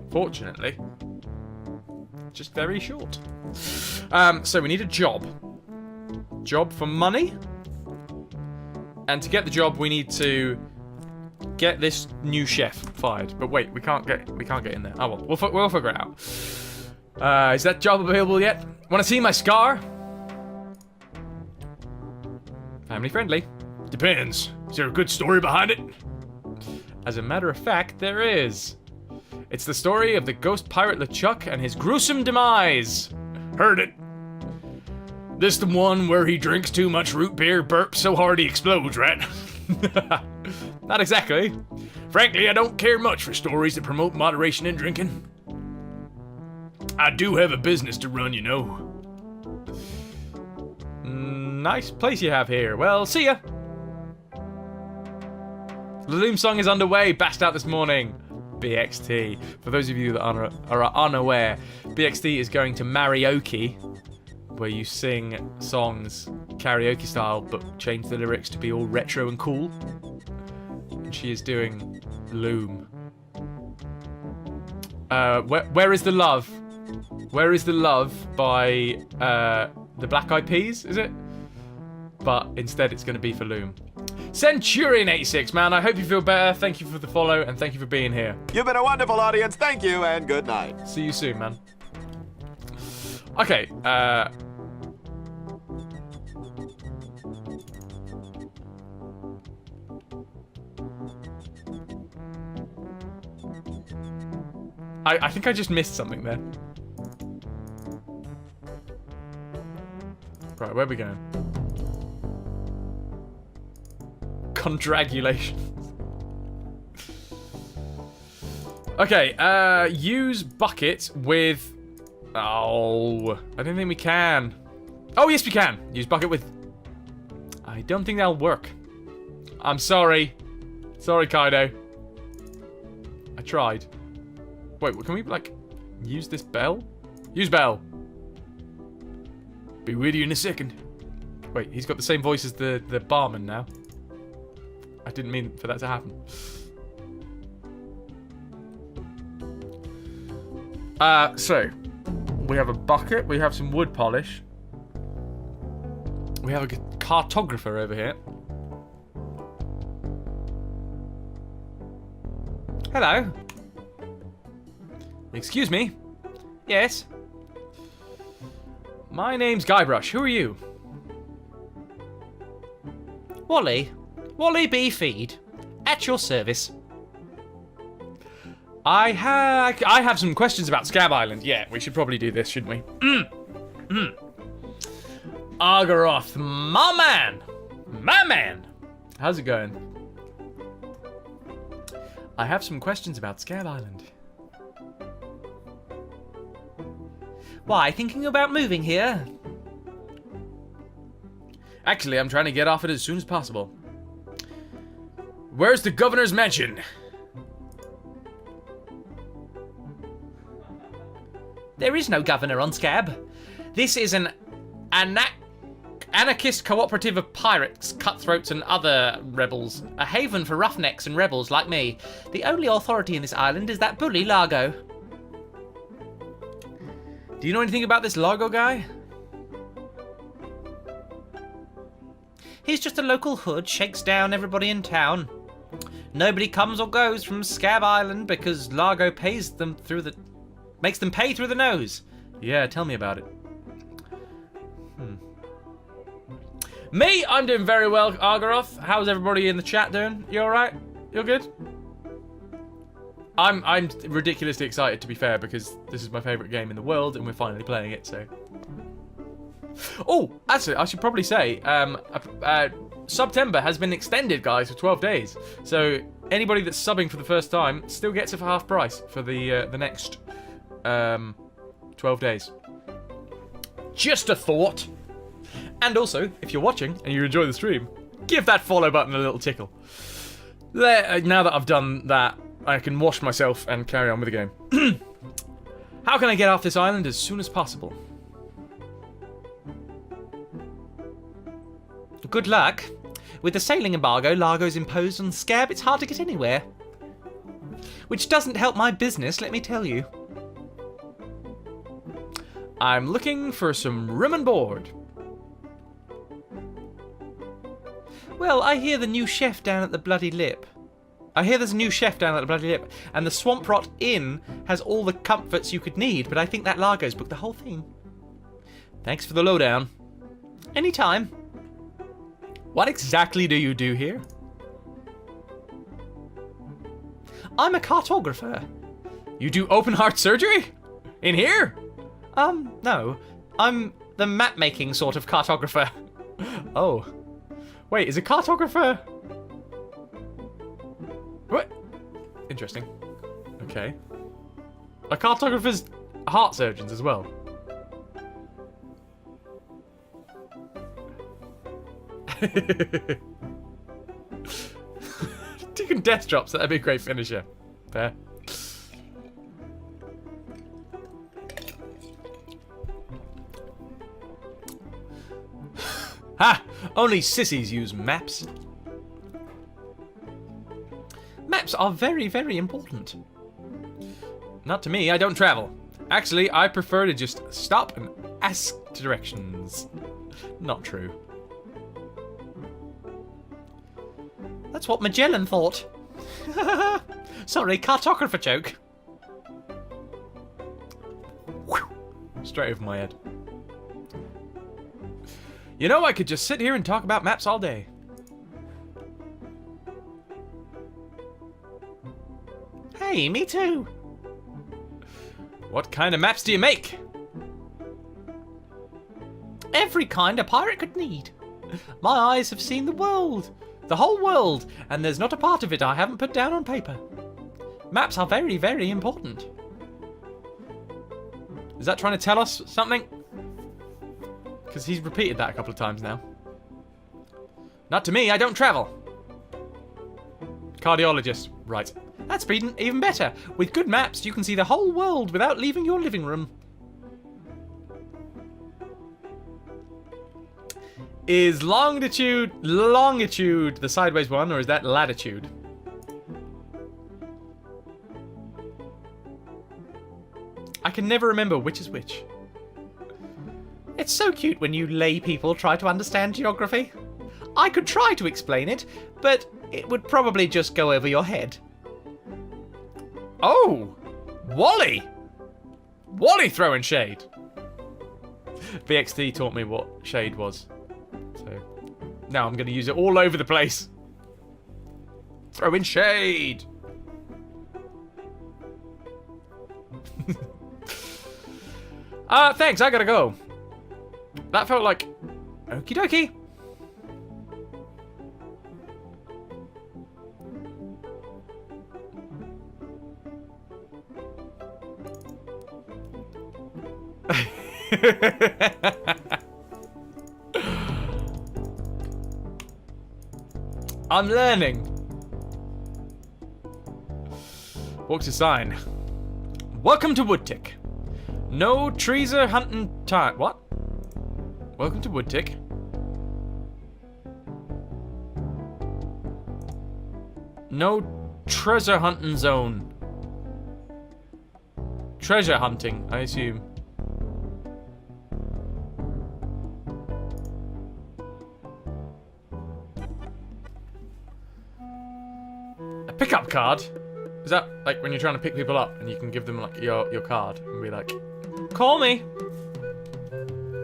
Fortunately, just very short. So we need a job. Job for money. And to get the job, we need to get this new chef fired. But wait, we can't get in there. Oh well, we'll figure it out. Is that job available yet? Want to see my scar? Family friendly. Depends. Is there a good story behind it? As a matter of fact, there is. It's the story of the ghost pirate LeChuck and his gruesome demise. Heard it. This the one where he drinks too much root beer, burps so hard he explodes, right? Not exactly. Frankly, I don't care much for stories that promote moderation in drinking. I do have a business to run, you know. Nice place you have here. Well, see ya. The Loom song is underway, bashed out this morning. BXT. For those of you that are unaware, BXT is going to Marioke, where you sing songs karaoke style, but change the lyrics to be all retro and cool. And she is doing Loom. Where is the Love? Where is the Love by the Black Eyed Peas, is it? But instead it's going to be for Loom. Centurion86, man, I hope you feel better. Thank you for the follow, and thank you for being here. You've been a wonderful audience. Thank you, and good night. See you soon, man. Okay, I think I just missed something there. Right, where are we going? Condragulations. Okay, use bucket with... Oh, I don't think we can. Oh, yes, we can. Use bucket with... I don't think that'll work. I'm sorry. Sorry, Kaido. I tried. Wait, can we, like, use this bell? Use bell. Be with you in a second. Wait, he's got the same voice as the barman now. I didn't mean for that to happen. So, we have a bucket, we have some wood polish. We have a cartographer over here. Hello. Excuse me. Yes. My name's Guybrush. Who are you? Wally. Wally B. Feed. At your service. I have some questions about Scab Island. Yeah, we should probably do this, shouldn't we? Argaroth, my man! My man! How's it going? I have some questions about Scab Island. Why, thinking about moving here? Actually, I'm trying to get off it as soon as possible. Where's the governor's mansion? There is no governor on Scab. This is an anarchist cooperative of pirates, cutthroats, and other rebels. A haven for roughnecks and rebels like me. The only authority in this island is that bully Largo. Do you know anything about this Largo guy? He's just a local hood, shakes down everybody in town. Nobody comes or goes from Scab Island because Largo makes them pay through the nose. Yeah, tell me about it. Me, I'm doing very well, Argaroth. How's everybody in the chat doing? You alright? You're good? I'm ridiculously excited, to be fair, because this is my favourite game in the world and we're finally playing it, so... Oh, actually, I should probably say, September has been extended, guys, for 12 days. So anybody that's subbing for the first time still gets it for half price for the next 12 days. Just a thought. And also, if you're watching and you enjoy the stream, give that follow button a little tickle. Now that I've done that, I can wash myself and carry on with the game. How can I get off this island as soon as possible? Good luck. With the sailing embargo Largo's imposed on Scab, it's hard to get anywhere. Which doesn't help my business, let me tell you. I'm looking for some room and board. Well, I hear the new chef down at the Bloody Lip. And the Swamp Rot Inn has all the comforts you could need, but I think that Largo's booked the whole thing. Thanks for the lowdown. Anytime. What exactly do you do here? I'm a cartographer. You do open heart surgery? In here? No. I'm the map-making sort of cartographer. Oh. Wait, is a cartographer... What? Interesting. Okay. Are cartographers heart surgeons as well? Taking death drops, that'd be a great finisher. There. Ha! Only sissies use maps. Maps are very, very important. Not to me, I don't travel. Actually, I prefer to just stop and ask directions. Not true. That's what Magellan thought. Sorry, cartographer joke. Whew. Straight over my head. You know, I could just sit here and talk about maps all day. Hey, me too. What kind of maps do you make? Every kind a pirate could need. My eyes have seen the world. The whole world. And there's not a part of it I haven't put down on paper. Maps are very, very important. Is that trying to tell us something? Because he's repeated that a couple of times now. Not to me, I don't travel. Cardiologist. Right. That's even better. With good maps, you can see the whole world without leaving your living room. Is longitude the sideways one, or is that latitude? I can never remember which is which. It's so cute when you lay people try to understand geography. I could try to explain it, but it would probably just go over your head. Oh! Wally! Wally throwing shade! VXT taught me what shade was. So now I'm going to use it all over the place. Throwing shade! Thanks, I gotta go. That felt like... Okie dokie. I'm learning. Walk to sign. Welcome to Woodtick. No treasure hunting time. What? Welcome to Woodtick. No treasure hunting zone. Treasure hunting, I assume. A pickup card? Is that like when you're trying to pick people up and you can give them like your card and be like, call me?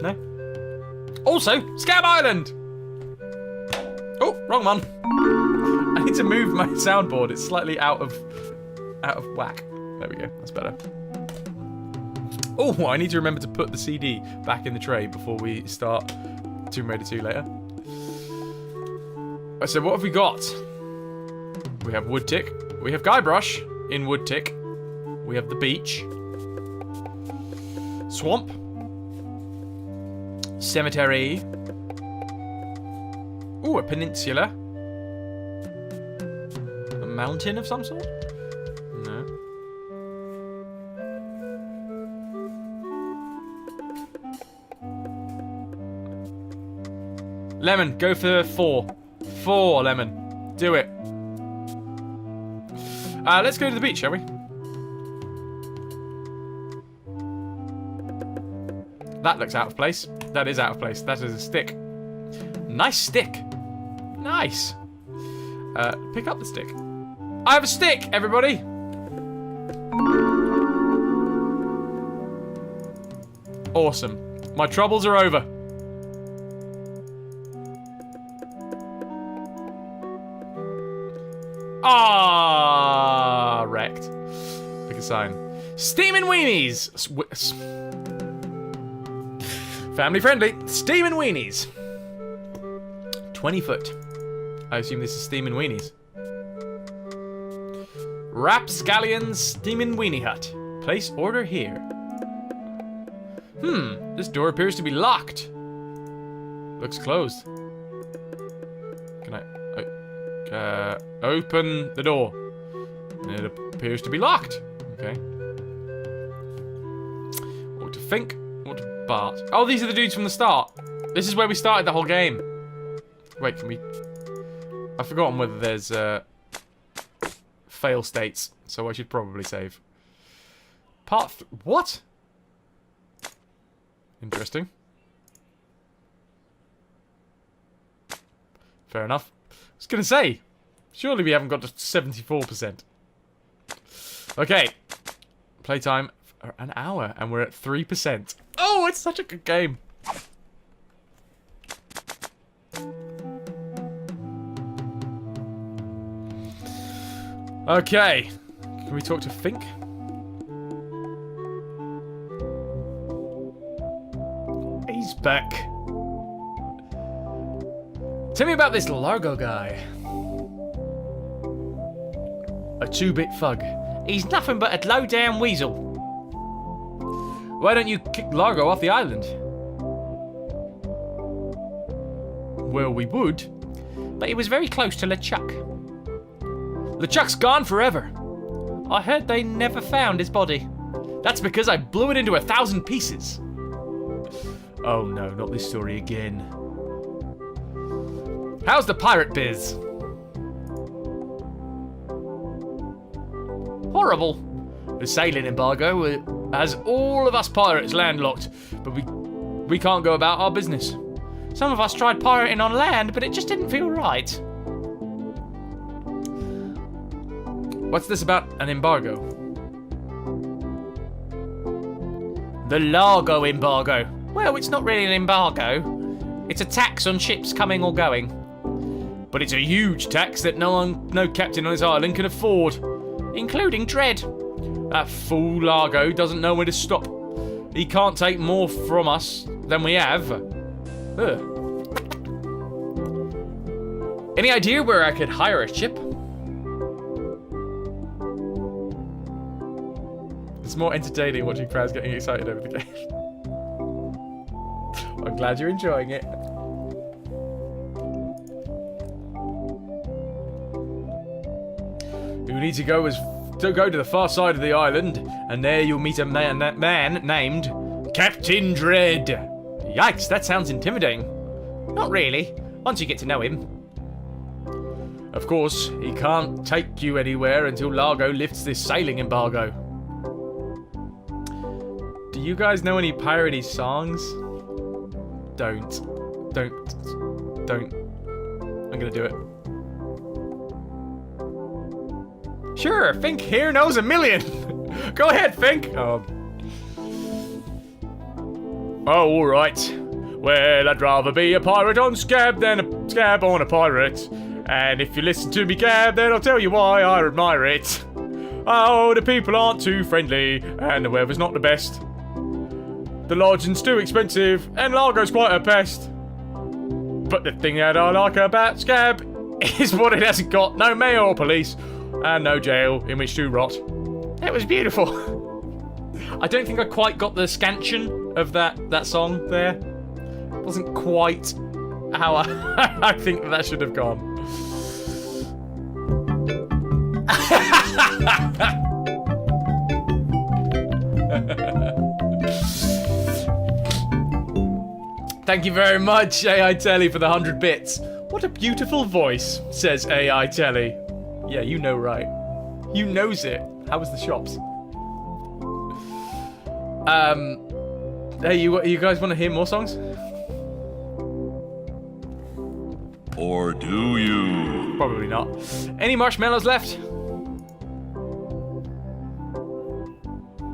No? Also, Scab Island! Oh, wrong one. I need to move my soundboard. It's slightly out of whack. There we go. That's better. Oh, I need to remember to put the CD back in the tray before we start Tomb Raider 2 later. So what have we got? We have Woodtick. We have Guybrush in Woodtick. We have the beach. Swamp. Cemetery. Ooh, a peninsula. A mountain of some sort? No. Lemon, go for 4. 4, Lemon. Do it. Let's go to the beach, shall we? That looks out of place. That is out of place. That is a stick. Nice stick. Nice. Pick up the stick. I have a stick, everybody. Awesome. My troubles are over. Ah, wrecked. Pick a sign. Steamin' Weenies. Family friendly. Steamin' Weenies. 20 foot. I assume this is Steamin' Weenies. Rapscallion Steamin' Weenie Hut. Place order here. This door appears to be locked. Looks closed. Can I... open the door. It appears to be locked. Okay. What to think? What to Bart? Oh, these are the dudes from the start. This is where we started the whole game. Wait, can we... I've forgotten whether there's fail states, so I should probably save. What? Interesting. Fair enough. I was gonna say, surely we haven't got to 74%. Okay. Playtime for an hour, and we're at 3%. Oh, it's such a good game. Okay. Can we talk to Fink? He's back. Tell me about this Largo guy. A 2-bit thug. He's nothing but a low-down weasel. Why don't you kick Largo off the island? Well, we would. But he was very close to LeChuck. LeChuck's gone forever. I heard they never found his body. That's because I blew it into 1,000 pieces. Oh no, not this story again. How's the pirate biz? Horrible. The sailing embargo has all of us pirates landlocked, but we can't go about our business. Some of us tried pirating on land, but it just didn't feel right. What's this about an embargo? The Largo embargo. Well, it's not really an embargo. It's a tax on ships coming or going. But it's a huge tax that no captain on this island can afford. Including Dread. That fool Largo doesn't know when to stop. He can't take more from us than we have. Any idea where I could hire a ship? It's more entertaining watching Fraz getting excited over the game. I'm glad you're enjoying it. You need to go to the far side of the island, and there you'll meet a man named Captain Dread. Yikes, that sounds intimidating. Not really, once you get to know him. Of course, he can't take you anywhere until Largo lifts this sailing embargo. Do you guys know any piratey songs? Don't. I'm gonna do it. Sure, Fink here knows a million. Go ahead, Fink. Oh, all right. Well, I'd rather be a pirate on Scab than a Scab on a pirate. And if you listen to me, Gab, then I'll tell you why I admire it. Oh, the people aren't too friendly, and the weather's not the best. The lodging's too expensive, and Largo's quite a pest. But the thing that I like about Scab is what it hasn't got. No mayor or police, and no jail in which to rot. That was beautiful. I don't think I quite got the scansion of that song there. It wasn't quite how I think that should have gone. Thank you very much, AI Telly, for the 100 bits. What a beautiful voice, says AI Telly. Yeah, you know right. You knows it. How was the shops? Hey, you guys want to hear more songs? Or do you? Probably not. Any marshmallows left?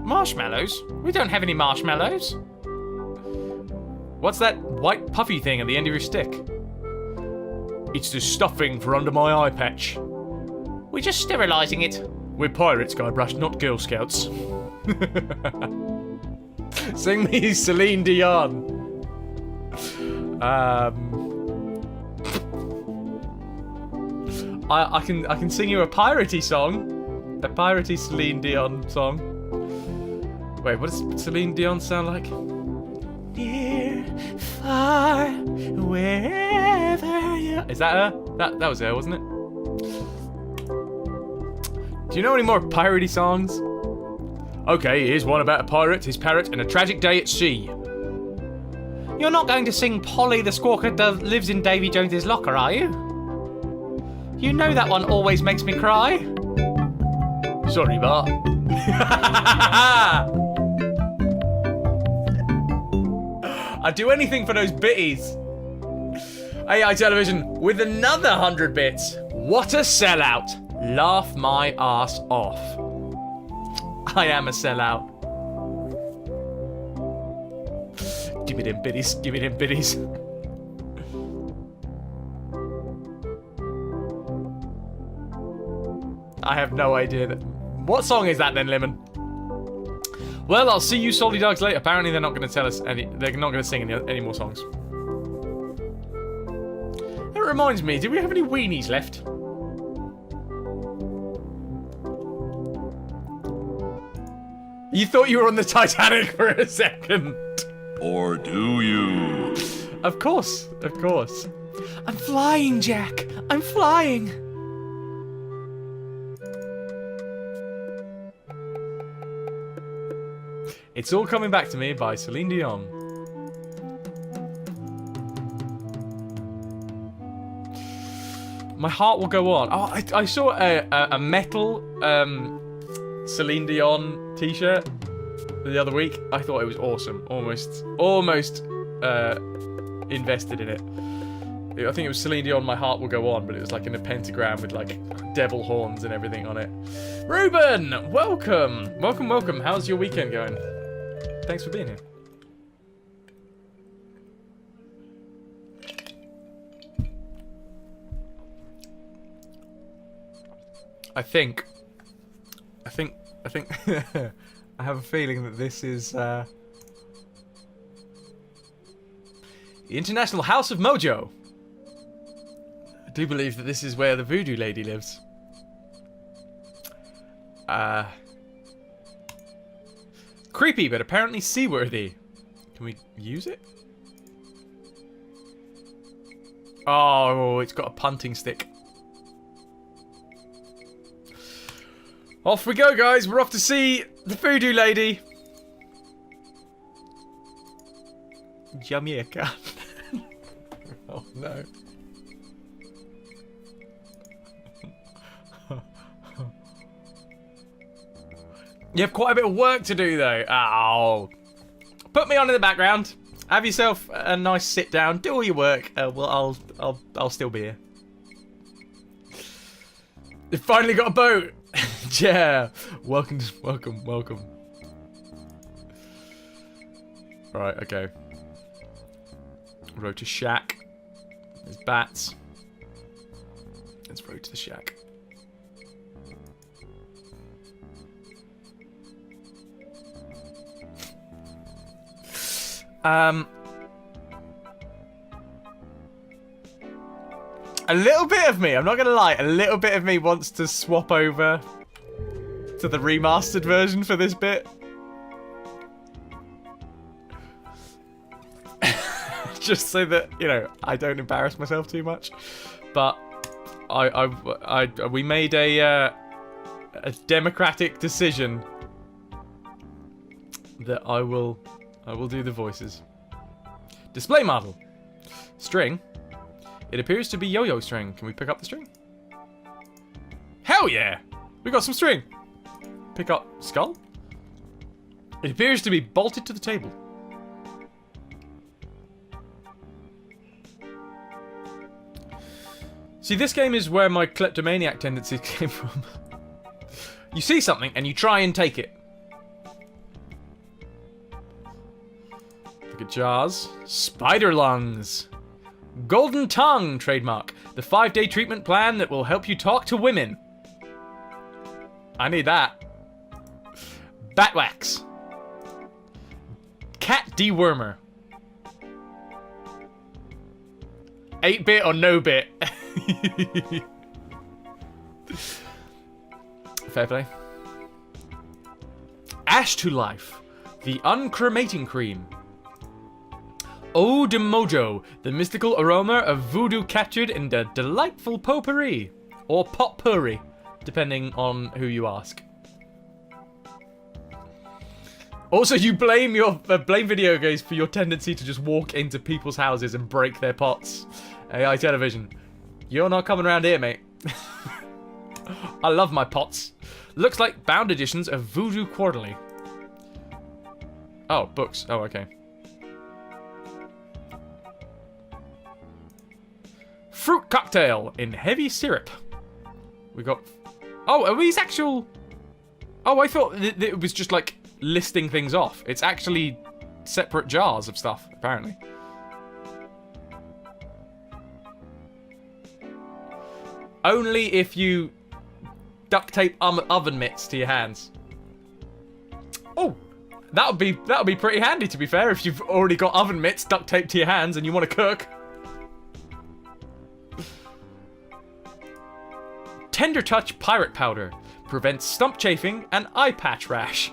Marshmallows? We don't have any marshmallows. What's that white puffy thing at the end of your stick? It's the stuffing for under my eye patch. We're just sterilising it. We're pirates, Guybrush, not Girl Scouts. Sing me Celine Dion. I can sing you a piratey song. A piratey Celine Dion song. Wait, what does Celine Dion sound like? Near, far, wherever you... Is that her? That was her, wasn't it? Do you know any more piratey songs? Okay, here's one about a pirate, his parrot, and a tragic day at sea. You're not going to sing Polly the Squawker that lives in Davy Jones's locker, are you? You know that one always makes me cry. Sorry, Bart. I'd do anything for those bitties. AI Television with another 100 bits. What a sellout. Laugh my ass off. I am a sellout. Give me them biddies. Give me them biddies. I have no idea. What song is that then, Lemon? Well, I'll see you salty dogs later. Apparently they're not going to tell us any... They're not going to sing any more songs. That reminds me, do we have any weenies left? You thought you were on the Titanic for a second. Or do you? Of course, of course. I'm flying, Jack. I'm flying. It's All Coming Back to Me by Celine Dion. My heart will go on. Oh, I saw a metal Celine Dion t-shirt the other week. I thought it was awesome. Almost invested in it. I think it was Celine Dion, My Heart Will Go On, but it was like in a pentagram with like devil horns and everything on it. Ruben, welcome. Welcome, welcome. How's your weekend going? Thanks for being here. I think I have a feeling that this is the International House of Mojo. I do believe that this is where the voodoo lady lives. Creepy, but apparently seaworthy. Can we use it? Oh, it's got a punting stick. Off we go, guys. We're off to see the voodoo lady. Jamaica. Oh, no. You have quite a bit of work to do, though. Oh. Put me on in the background. Have yourself a nice sit down. Do all your work. Well, I'll still be here. They've finally got a boat. Yeah. Welcome. Right, okay. Road to shack. There's bats. Let's road to the shack. A little bit of me, I'm not gonna lie, a little bit of me wants to swap over to the remastered version for this bit. Just so that, you know, I don't embarrass myself too much. But we made a democratic decision that I will do the voices. Display model. String. It appears to be yo-yo string. Can we pick up the string? Hell yeah! We got some string. Pick up skull. It appears to be bolted to the table. See, this game is where my kleptomaniac tendencies came from. You see something and you try and take it. Look at jars. Spider lungs. Golden tongue trademark. The 5-day treatment plan that will help you talk to women. I need that. Bat wax. Cat dewormer. 8-bit or no bit. Fair play. Ash to life. The uncremating cream. Eau de Mojo, the mystical aroma of voodoo captured in the delightful potpourri, or potpourri, depending on who you ask. Also, you blame video games for your tendency to just walk into people's houses and break their pots. AI television, you're not coming around here, mate. I love my pots. Looks like bound editions of Voodoo Quarterly. Oh, books. Oh, okay. Fruit cocktail in heavy syrup. We got... Oh, are these actual... Oh, I thought it was just like listing things off. It's actually separate jars of stuff, apparently. Only if you duct tape oven mitts to your hands. Oh, That would be pretty handy, to be fair, if you've already got oven mitts duct taped to your hands and you want to cook. Tender Touch Pirate Powder prevents stump chafing and eye patch rash.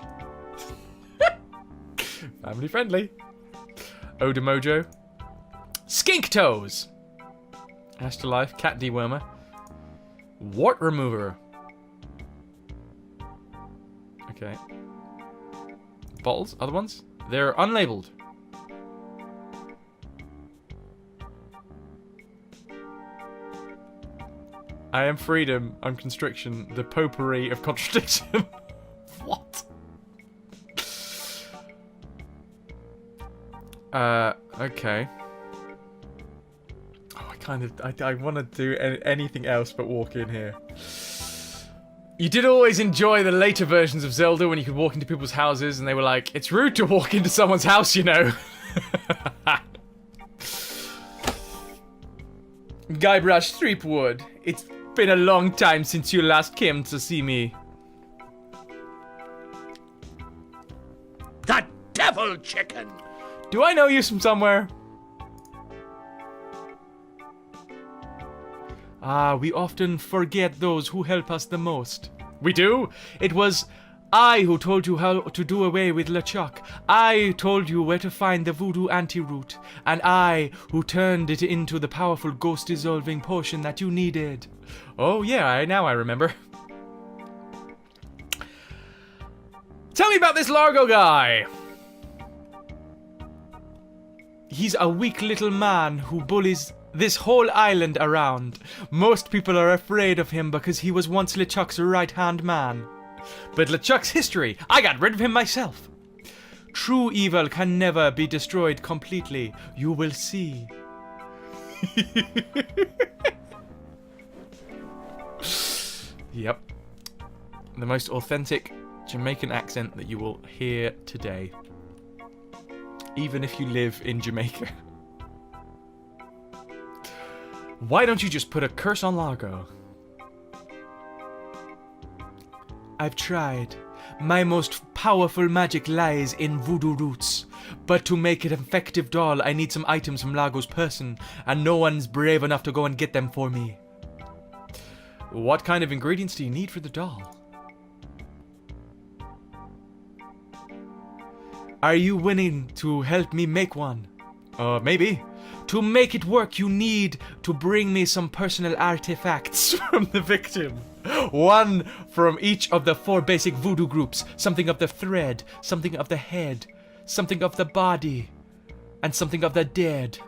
Family friendly. Odor Mojo. Skink Toes. Ash to Life, Cat Dewormer. Wart Remover. Okay. Bottles, other ones? They're unlabeled. I am freedom, I'm constriction, the potpourri of contradiction. What? Okay. Oh, I want to do anything else but walk in here. You did always enjoy the later versions of Zelda when you could walk into people's houses and they were like, it's rude to walk into someone's house, you know. Guybrush Threepwood, it's been a long time since you last came to see me. The devil chicken! Do I know you from somewhere? Ah, we often forget those who help us the most. We do? It was I who told you how to do away with LeChuck. I told you where to find the voodoo antiroot. And I who turned it into the powerful ghost-dissolving potion that you needed. Oh yeah, now I remember. Tell me about this Largo guy. He's a weak little man who bullies this whole island around. Most people are afraid of him because he was once LeChuck's right-hand man. But LeChuck's history, I got rid of him myself. True evil can never be destroyed completely. You will see. Yep. The most authentic Jamaican accent that you will hear today. Even if you live in Jamaica. Why don't you just put a curse on Largo? I've tried. My most powerful magic lies in voodoo roots. But to make an effective doll, I need some items from Largo's person, and no one's brave enough to go and get them for me. What kind of ingredients do you need for the doll? Are you willing to help me make one? Maybe. To make it work, you need to bring me some personal artifacts from the victim. One from each of the 4 basic voodoo groups. Something of the thread, something of the head, something of the body, and something of the dead.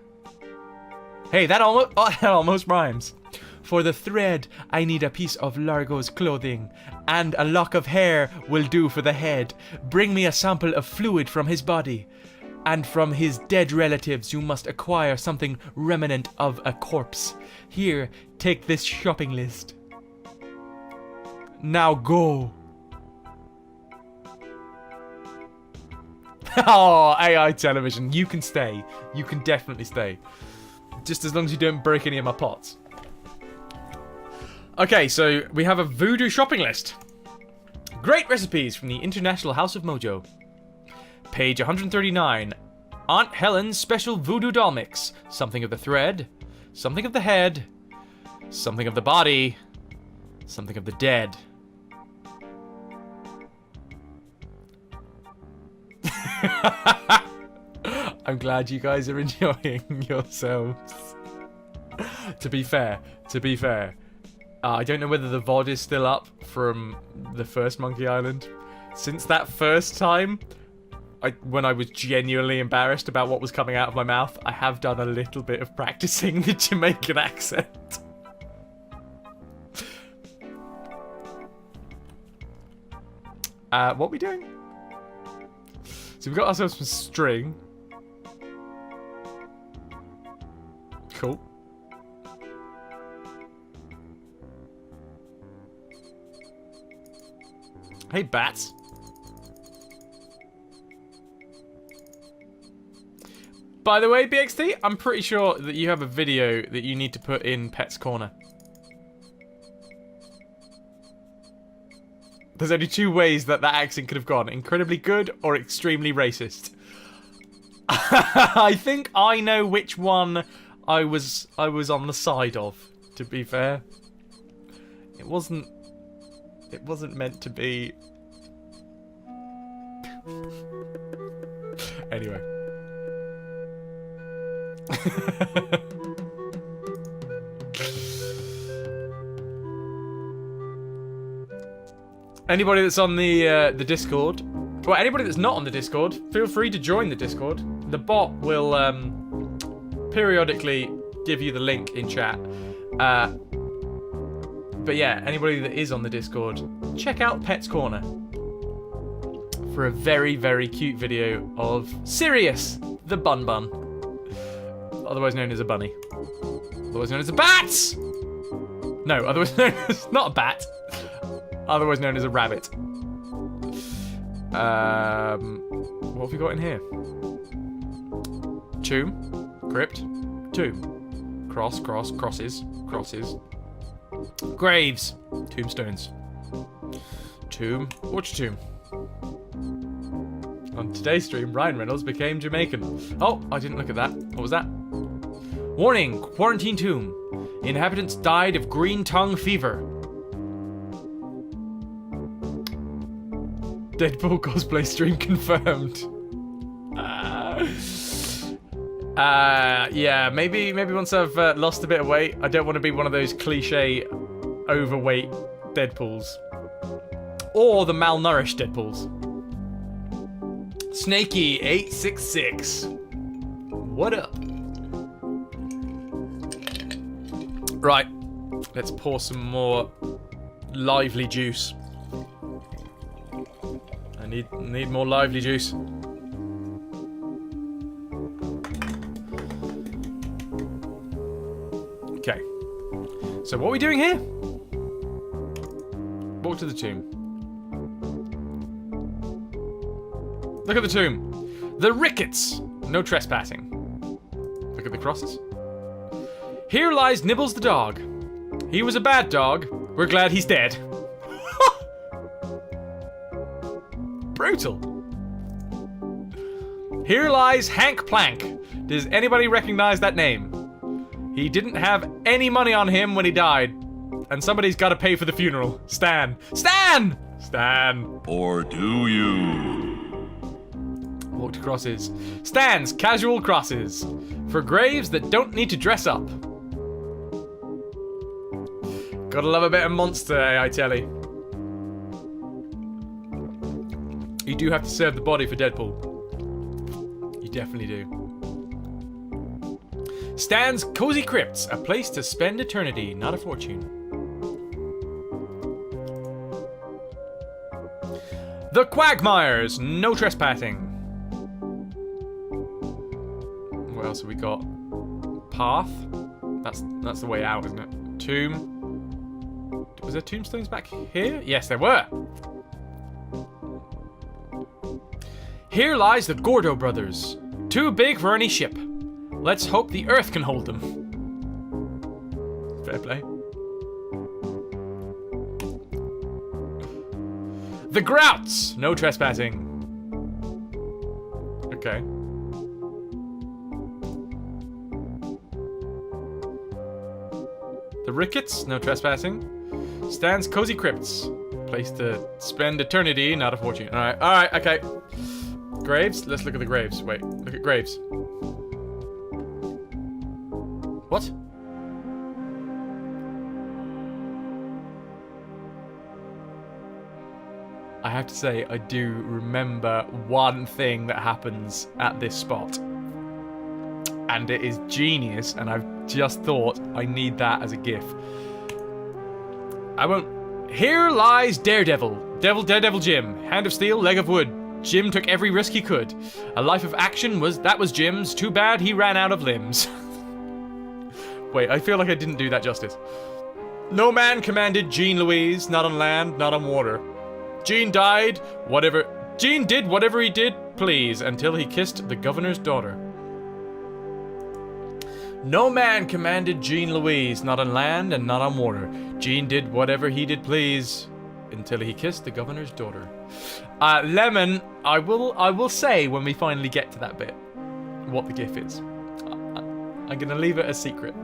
Hey, that almost rhymes. For the thread, I need a piece of Largo's clothing, and a lock of hair will do for the head. Bring me a sample of fluid from his body. And from his dead relatives, you must acquire something remnant of a corpse. Here, take this shopping list. Now go. Oh, AI television, you can stay. You can definitely stay. Just as long as you don't break any of my pots. Okay, so we have a voodoo shopping list. Great recipes from the International House of Mojo. Page 139. Aunt Helen's special voodoo doll mix. Something of the thread, something of the head, something of the body, something of the dead. I'm glad you guys are enjoying yourselves. To be fair, I don't know whether the VOD is still up from the first Monkey Island. Since that first time, when I was genuinely embarrassed about what was coming out of my mouth, I have done a little bit of practicing the Jamaican accent. What are we doing? So we've got ourselves some string. Cool. Hey, bats. By the way, BXT, I'm pretty sure that you have a video that you need to put in Pet's Corner. There's only two ways that accent could have gone. Incredibly good or extremely racist. I think I know which one I was on the side of, to be fair. It wasn't meant to be. Anyway. Anybody that's on the Discord, well, anybody that's not on the Discord, feel free to join the Discord. The bot will periodically give you the link in chat. But yeah, anybody that is on the Discord, check out Pet's Corner for a very, very cute video of Sirius, the Bun Bun, otherwise known as a bunny, otherwise known as a bat. No, otherwise known as not a bat. Otherwise known as a rabbit. What have we got in here? Tomb, crypt, tomb, crosses, graves, tombstones, tomb. Which tomb? On today's stream, Ryan Reynolds became Jamaican. Oh, I didn't look at that. What was that? Warning: quarantine tomb. Inhabitants died of green tongue fever. Deadpool cosplay stream confirmed. Yeah, maybe once I've lost a bit of weight. I don't want to be one of those cliche overweight Deadpools. Or the malnourished Deadpools. Snakey866. What up? Right, let's pour some more lively juice. I need more lively juice. Okay. So what are we doing here? Walk to the tomb. Look at the tomb. The rickets. No trespassing. Look at the crosses. Here lies Nibbles the dog. He was a bad dog. We're glad he's dead. Brutal. Here lies Hank Plank. Does anybody recognize that name? He didn't have any money on him when he died. And somebody's got to pay for the funeral. Stan. Stan! Stan. Or do you? Walk to crosses. Stan's casual crosses. For graves that don't need to dress up. Gotta love a bit of monster, I tell you. You do have to serve the body for Deadpool. You definitely do. Stan's Cozy Crypts, a place to spend eternity, not a fortune. The Quagmires, no trespassing. What else have we got? Path. That's the way out, isn't it? Tomb. Was there tombstones back here? Yes, there were. Here lies the Gordo brothers. Too big for any ship. Let's hope the Earth can hold them. Fair play. The Grouts. No trespassing. Okay. The Rickets. No trespassing. Stan's Cozy Crypts. Place to spend eternity, not a fortune. Alright, okay. Graves? Let's look at the graves. Wait, look at graves. What? I have to say, I do remember one thing that happens at this spot. And it is genius, and I've just thought I need that as a GIF. I won't... Here lies Daredevil. Daredevil Jim. Hand of steel, leg of wood. Jim took every risk he could. A life of action was Jim's. Too bad he ran out of limbs. Wait, I feel like I didn't do that justice. No man commanded Jean Louise, not on land, not on water. Jean did whatever he did please until he kissed the governor's daughter. No man commanded Jean Louise, not on land and not on water. Jean did whatever he did please until he kissed the governor's daughter. Lemon, I will say when we finally get to that bit what the GIF is. I'm going to leave it a secret.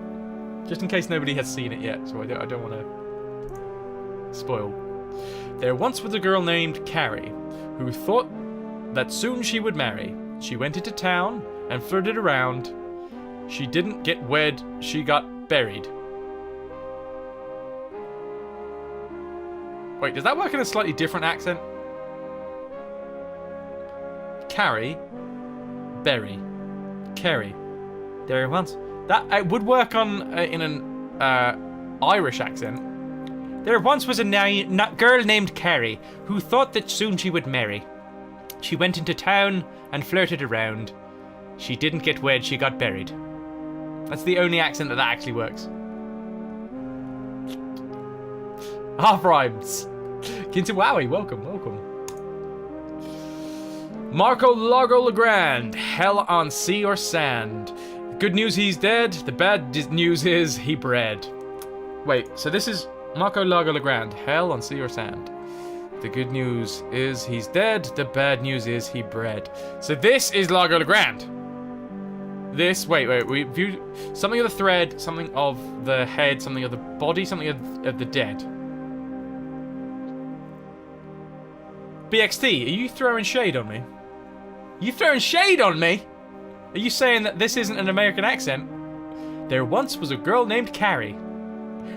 Just in case nobody has seen it yet, so I don't want to spoil. There once was a girl named Carrie who thought that soon she would marry. She went into town and flirted around. She didn't get wed, she got buried. Wait, does that work in a slightly different accent? Carrie, bury, Carrie. There once. That it would work on in an Irish accent. There once was a girl named Carrie who thought that soon she would marry. She went into town and flirted around. She didn't get wed, she got buried. That's the only accent that actually works. Half rhymes. Kintawowie, welcome. Marco Largo Legrand, hell on sea or sand. Good news, he's dead. The bad news is he bred. Wait, so this is Marco Largo Legrand, hell on sea or sand. The good news is he's dead. The bad news is he bred. So this is Largo Legrand. This, wait, we viewed something of the thread, something of the head, something of the body, something of the dead. BXT, are you throwing shade on me? You throwing shade on me? Are you saying that this isn't an American accent? There once was a girl named Carrie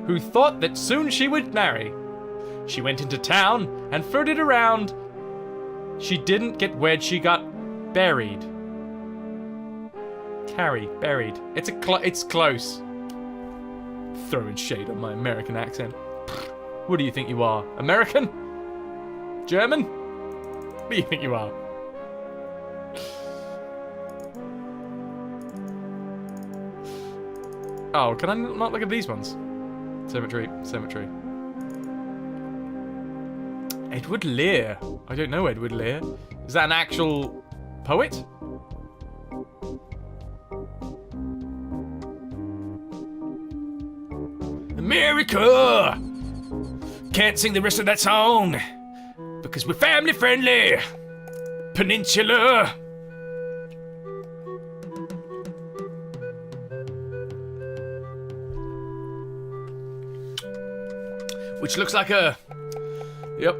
who thought that soon she would marry. She went into town and flirted around. She didn't get wed, she got buried. Carrie, buried. It's close. Throwing shade on my American accent. What do you think you are? American? German? What do you think you are? Oh, can I not look at these ones? Cemetery. Edward Lear. I don't know Edward Lear. Is that an actual poet? America! Can't sing the rest of that song because we're family friendly. Peninsula. Which looks like a... Yep.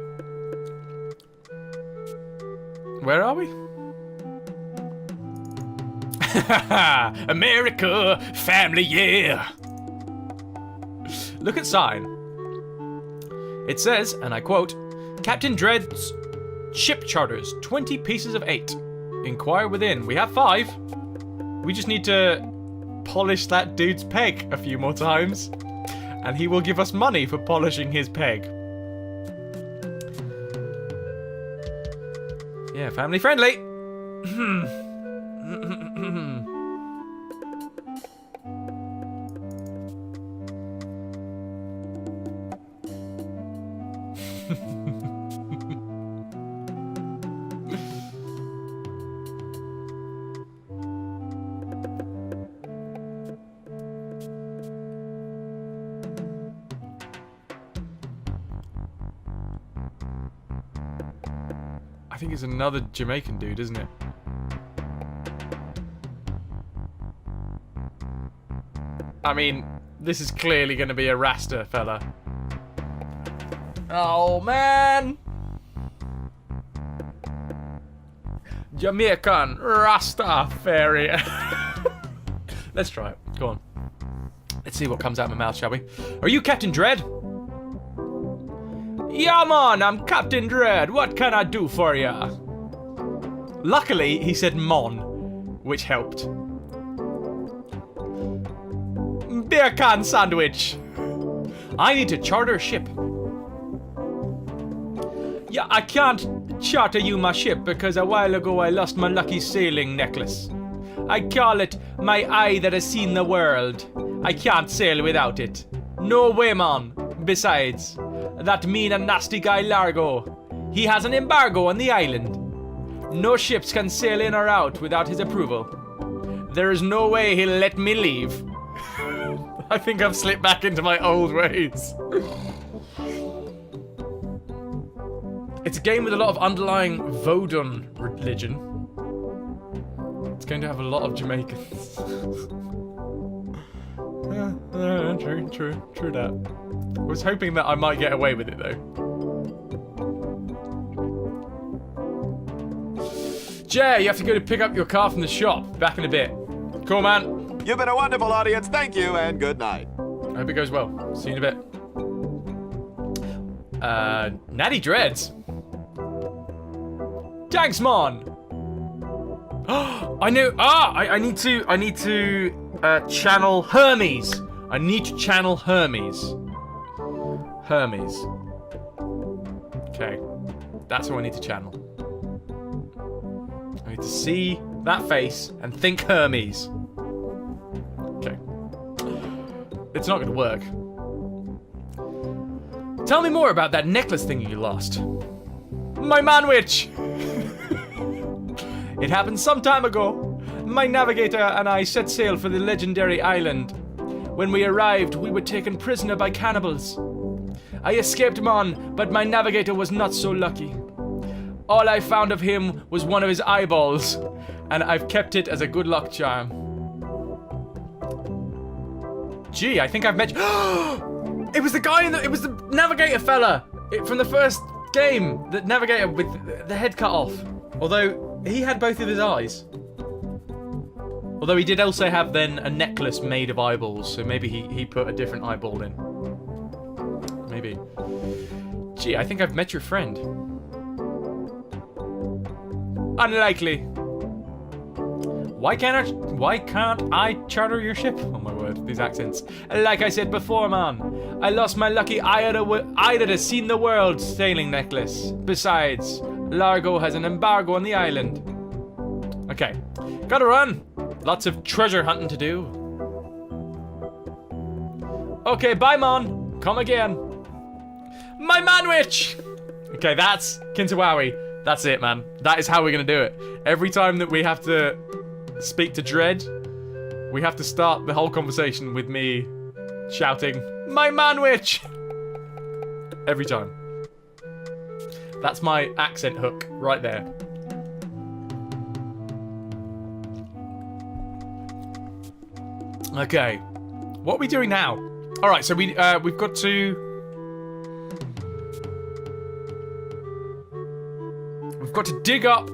Where are we? America, family, yeah. Look at sign. It says, and I quote, Captain Dread's ship charters 20 pieces of 8. Inquire within. We have 5. We just need to polish that dude's peg a few more times. And he will give us money for polishing his peg. Yeah, family friendly. I think it's another Jamaican dude, isn't it? I mean, this is clearly going to be a Rasta fella. Oh, man! Jamaican Rastafari. Let's try it. Go on. Let's see what comes out of my mouth, shall we? Are you Captain Dread? Yeah, man, I'm Captain Dread. What can I do for ya? Luckily, he said mon, which helped. Beer can sandwich. I need to charter a ship. Yeah, I can't charter you my ship because a while ago I lost my lucky sailing necklace. I call it my eye that has seen the world. I can't sail without it. No way, man. Besides, that mean and nasty guy Largo, he has an embargo on the island. No ships can sail in or out without his approval. There is no way he'll let me leave. I think I've slipped back into my old ways. It's a game with a lot of underlying Vodun religion. It's going to have a lot of Jamaicans. True that. I was hoping that I might get away with it though. Jay, you have to go to pick up your car from the shop. Back in a bit. Cool, man. You've been a wonderful audience. Thank you and good night. I hope it goes well. See you in a bit. Natty Dreads. Thanks, man. I know. I need to channel Hermes. I need to channel Hermes. Hermes. Okay, that's what I need to channel. I need to see that face and think Hermes. Okay. It's not gonna work. Tell me more about that necklace thing you lost. My manwich! It happened some time ago. My navigator and I set sail for the legendary island. When we arrived, we were taken prisoner by cannibals. I escaped Mon, but my navigator was not so lucky. All I found of him was one of his eyeballs, and I've kept it as a good luck charm. Gee, I think I've met. It was the guy it was the navigator fella from the first game. The navigator with the head cut off. Although he had both of his eyes. Although he did also have then a necklace made of eyeballs, so maybe he put a different eyeball in. Maybe. Gee, I think I've met your friend. Unlikely. Why can't I charter your ship? Oh my word, these accents. Like I said before, man, I lost my lucky eye to seen the world sailing necklace. Besides, Largo has an embargo on the island. Okay, gotta run. Lots of treasure hunting to do. Okay, bye, man. Come again. My manwich! Okay, that's Kintawawi. That's it, man. That is how we're gonna do it. Every time that we have to speak to Dread, we have to start the whole conversation with me shouting, my manwich! Every time. That's my accent hook right there. Okay, what are we doing now? All right, so we've got to dig up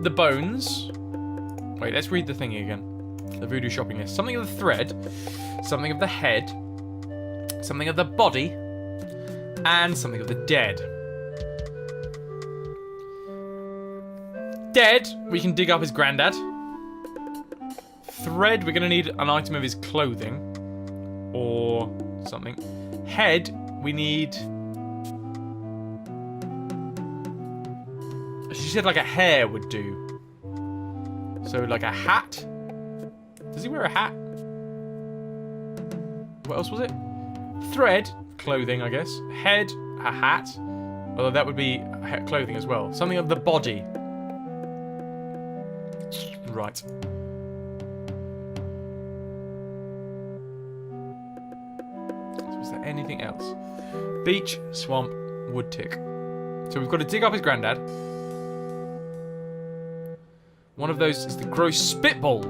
the bones. Wait, let's read the thingy again. The voodoo shopping list. Something of the thread, something of the head, something of the body, and something of the dead. Dead, we can dig up his granddad. Thread, we're gonna need an item of his clothing. Or something. Head, we need... She said like a hair would do. So like a hat? Does he wear a hat? What else was it? Thread, clothing I guess. Head, a hat. Although that would be clothing as well. Something of the body. Right. Is there anything else? Beach, swamp, wood tick. So we've got to dig up his granddad. One of those is the gross spitball.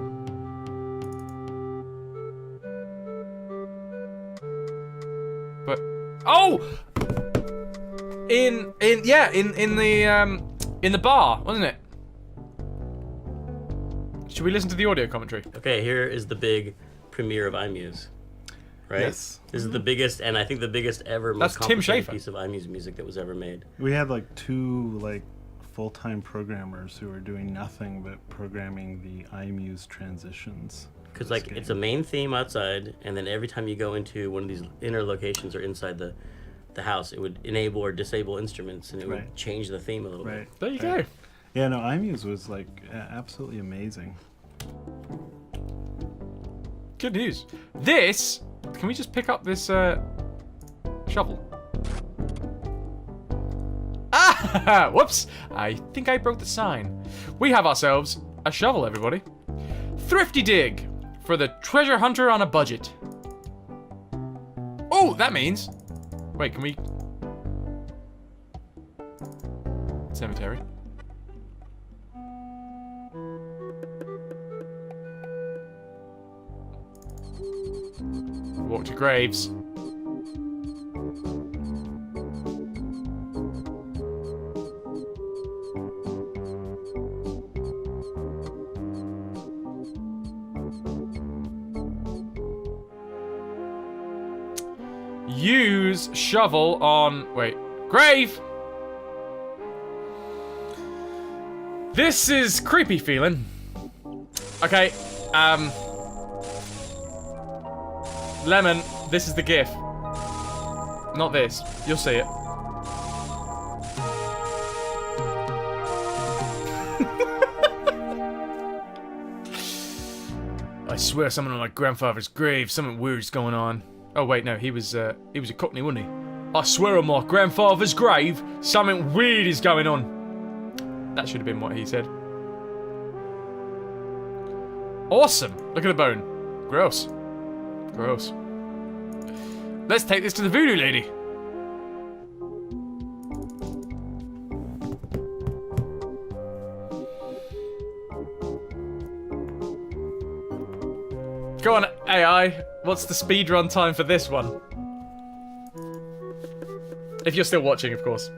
But oh, in the bar, wasn't it? Should we listen to the audio commentary? Okay, here is the big premiere of iMuse. Right? Yes. This is the biggest, and I think the biggest ever, most That's Tim complicated Schafer. piece of iMuse music that was ever made. We had like two full-time programmers who were doing nothing but programming the iMuse transitions. Because like it's a main theme outside, and then every time you go into one of these inner locations or inside the house, it would enable or disable instruments, and it would change the theme a little bit. There you go. Yeah, no, iMuse was like absolutely amazing. Good news. This, can we just pick up this shovel? Ah! Whoops! I think I broke the sign. We have ourselves a shovel, everybody. Thrifty dig for the treasure hunter on a budget. Oh, that means... Wait, can we... cemetery. Walk to graves. Use shovel on... Wait. Grave! This is creepy feeling. Okay, Lemon, this is the GIF. Not this. You'll see it. I swear something on my grandfather's grave, something weird's going on. Oh wait, no, he was a Cockney, wasn't he? I swear on my grandfather's grave, something weird is going on. That should have been what he said. Awesome! Look at the bone. Gross. Gross. Let's take this to the voodoo lady. Go on, AI. What's the speedrun time for this one? If you're still watching, of course.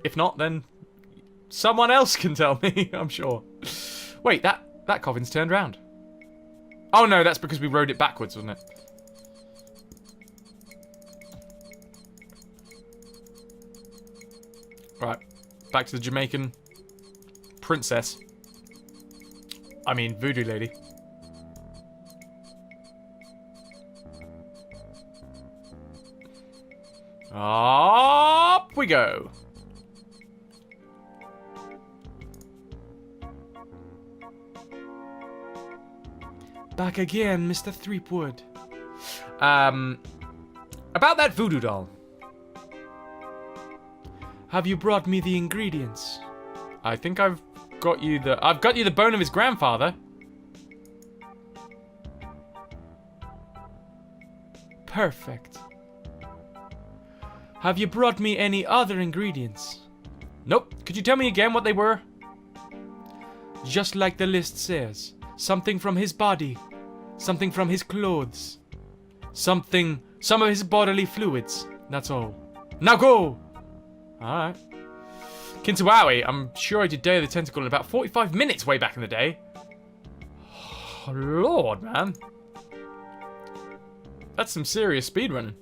If not, then someone else can tell me, I'm sure. Wait, that coffin's turned round. Oh no, that's because we rode it backwards, wasn't it? Right, back to the Jamaican princess. I mean, voodoo lady. Up we go. Back again, Mr. Threepwood. About that voodoo doll. Have you brought me the ingredients? I think I've got you the bone of his grandfather. Perfect. Have you brought me any other ingredients? Nope. Could you tell me again what they were? Just like the list says. Something from his body. Something from his clothes. Some of his bodily fluids. That's all. Now go! Alright. Kintawawi, I'm sure I did Day of the Tentacle in about 45 minutes way back in the day. Oh, Lord, man. That's some serious speedrunning.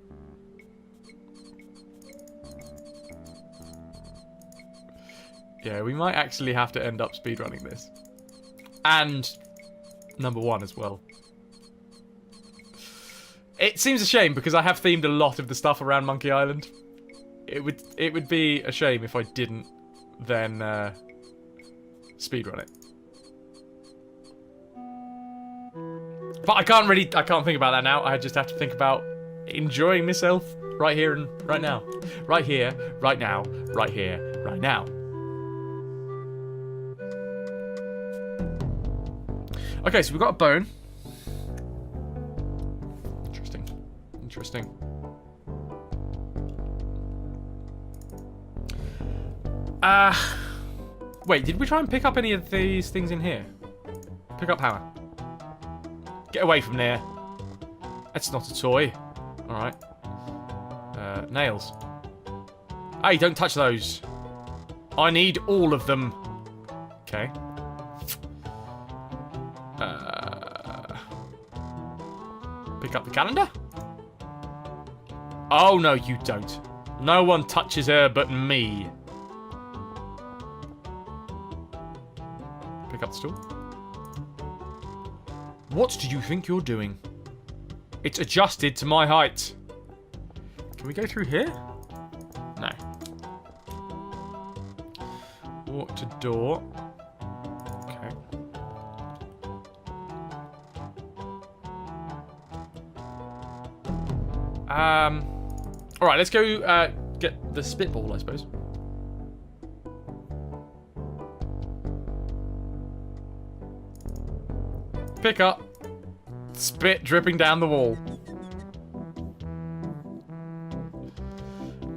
Yeah, we might actually have to end up speedrunning this. And #1 as well. It seems a shame because I have themed a lot of the stuff around Monkey Island. It would be a shame if I didn't then speedrun it. But I can't think about that now. I just have to think about enjoying myself right here and right now. Right here, right now, right here, right now. Okay, so we've got a bone. Interesting. Wait, did we try and pick up any of these things in here? Pick up hammer. Get away from there. That's not a toy. Alright. Nails. Hey, don't touch those. I need all of them. Okay. Pick up the calendar? Oh, no, you don't. No one touches her but me. Pick up the stool. What do you think you're doing? It's adjusted to my height. Can we go through here? No. Walk to door. Okay. Alright, let's go get the spitball, I suppose. Pick up. Spit dripping down the wall.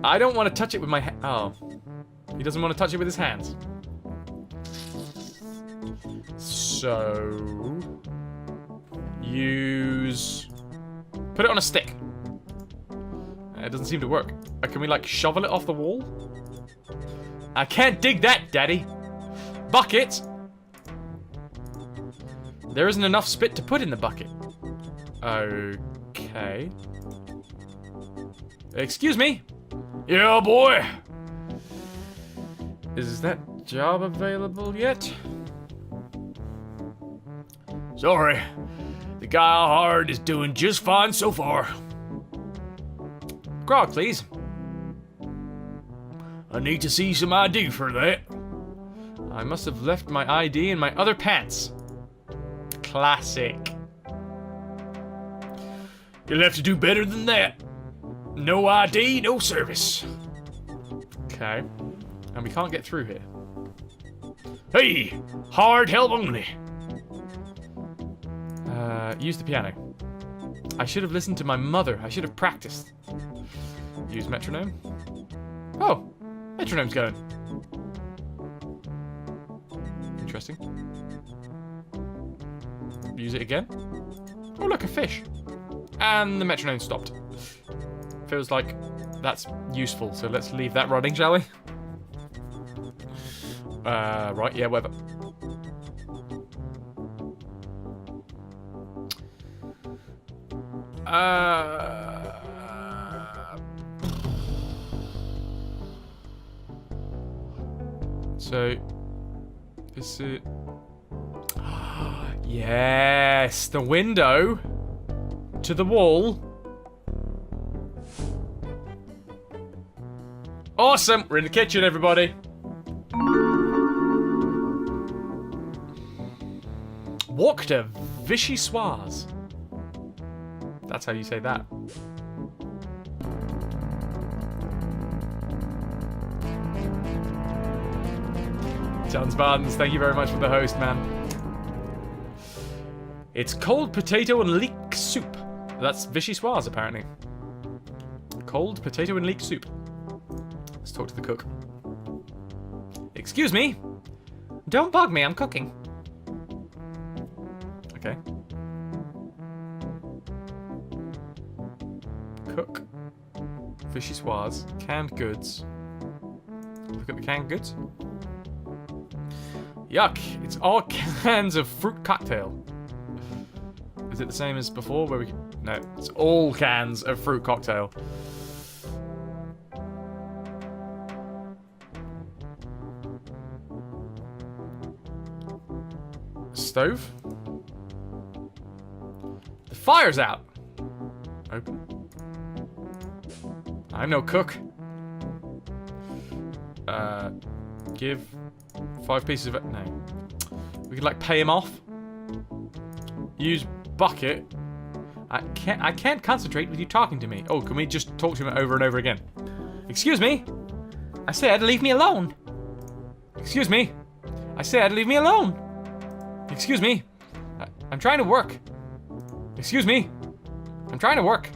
I don't want to touch it with my hand. Oh. He doesn't want to touch it with his hands. So... use... put it on a stick. It doesn't seem to work. Can we, like, shovel it off the wall? I can't dig that, Daddy. Bucket! There isn't enough spit to put in the bucket. Okay. Excuse me? Yeah, boy. Is that job available yet? Sorry. The guy I hired is doing just fine so far. Grog, please. I need to see some ID for that. I must have left my ID in my other pants. Classic. You'll have to do better than that. No ID, no service. Okay. And we can't get through here. Hey, hard help only. Use the piano. I should have listened to my mother. I should have practiced. Use metronome. Oh, metronome's going. Interesting. Use it again. Oh, look, a fish. And the metronome stopped. Feels like that's useful, so let's leave that running, shall we? Right, yeah, whatever. So, is it... Yes, the window to the wall. Awesome, we're in the kitchen, everybody. Walk to FrasWhar's. That's how you say that. John Spartans, thank you very much for the host, man. It's cold potato and leek soup. That's FrasWhar's, apparently. Cold potato and leek soup. Let's talk to the cook. Excuse me. Don't bug me, I'm cooking. Okay. Cook. FrasWhar's. Canned goods. Look at the canned goods. Yuck! It's all cans of fruit cocktail. Is it the same as before where we... No, it's all cans of fruit cocktail. Stove? The fire's out! Open. I'm no cook. Give 5 pieces of it. No. We could like pay him off. Use bucket. I can't concentrate with you talking to me. Oh, can we just talk to him over and over again? Excuse me. I said leave me alone. Excuse me. I said leave me alone. Excuse me. I'm trying to work. Excuse me. I'm trying to work.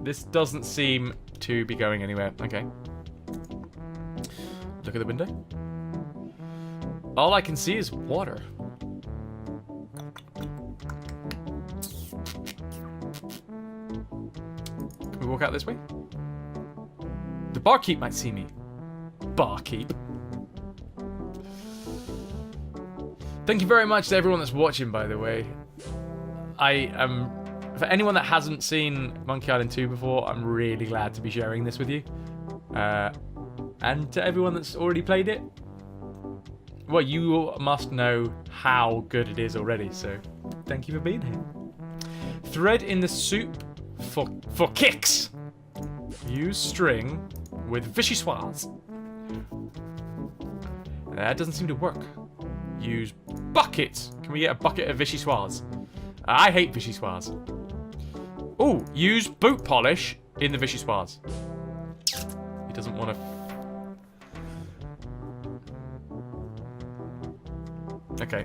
This doesn't seem to be going anywhere. Okay. Look at the window. All I can see is water. Can we walk out this way? The barkeep might see me. Barkeep. Thank you very much to everyone that's watching, by the way. I am... For anyone that hasn't seen Monkey Island 2 before, I'm really glad to be sharing this with you. And to everyone that's already played it, well, you must know how good it is already, so thank you for being here. Thread in the soup for kicks. Use string with FrasWhar's. That doesn't seem to work. Use bucket. Can we get a bucket of FrasWhar's? I hate FrasWhar's. Oh, use boot polish in the FrasWhar's. He doesn't want to... Okay.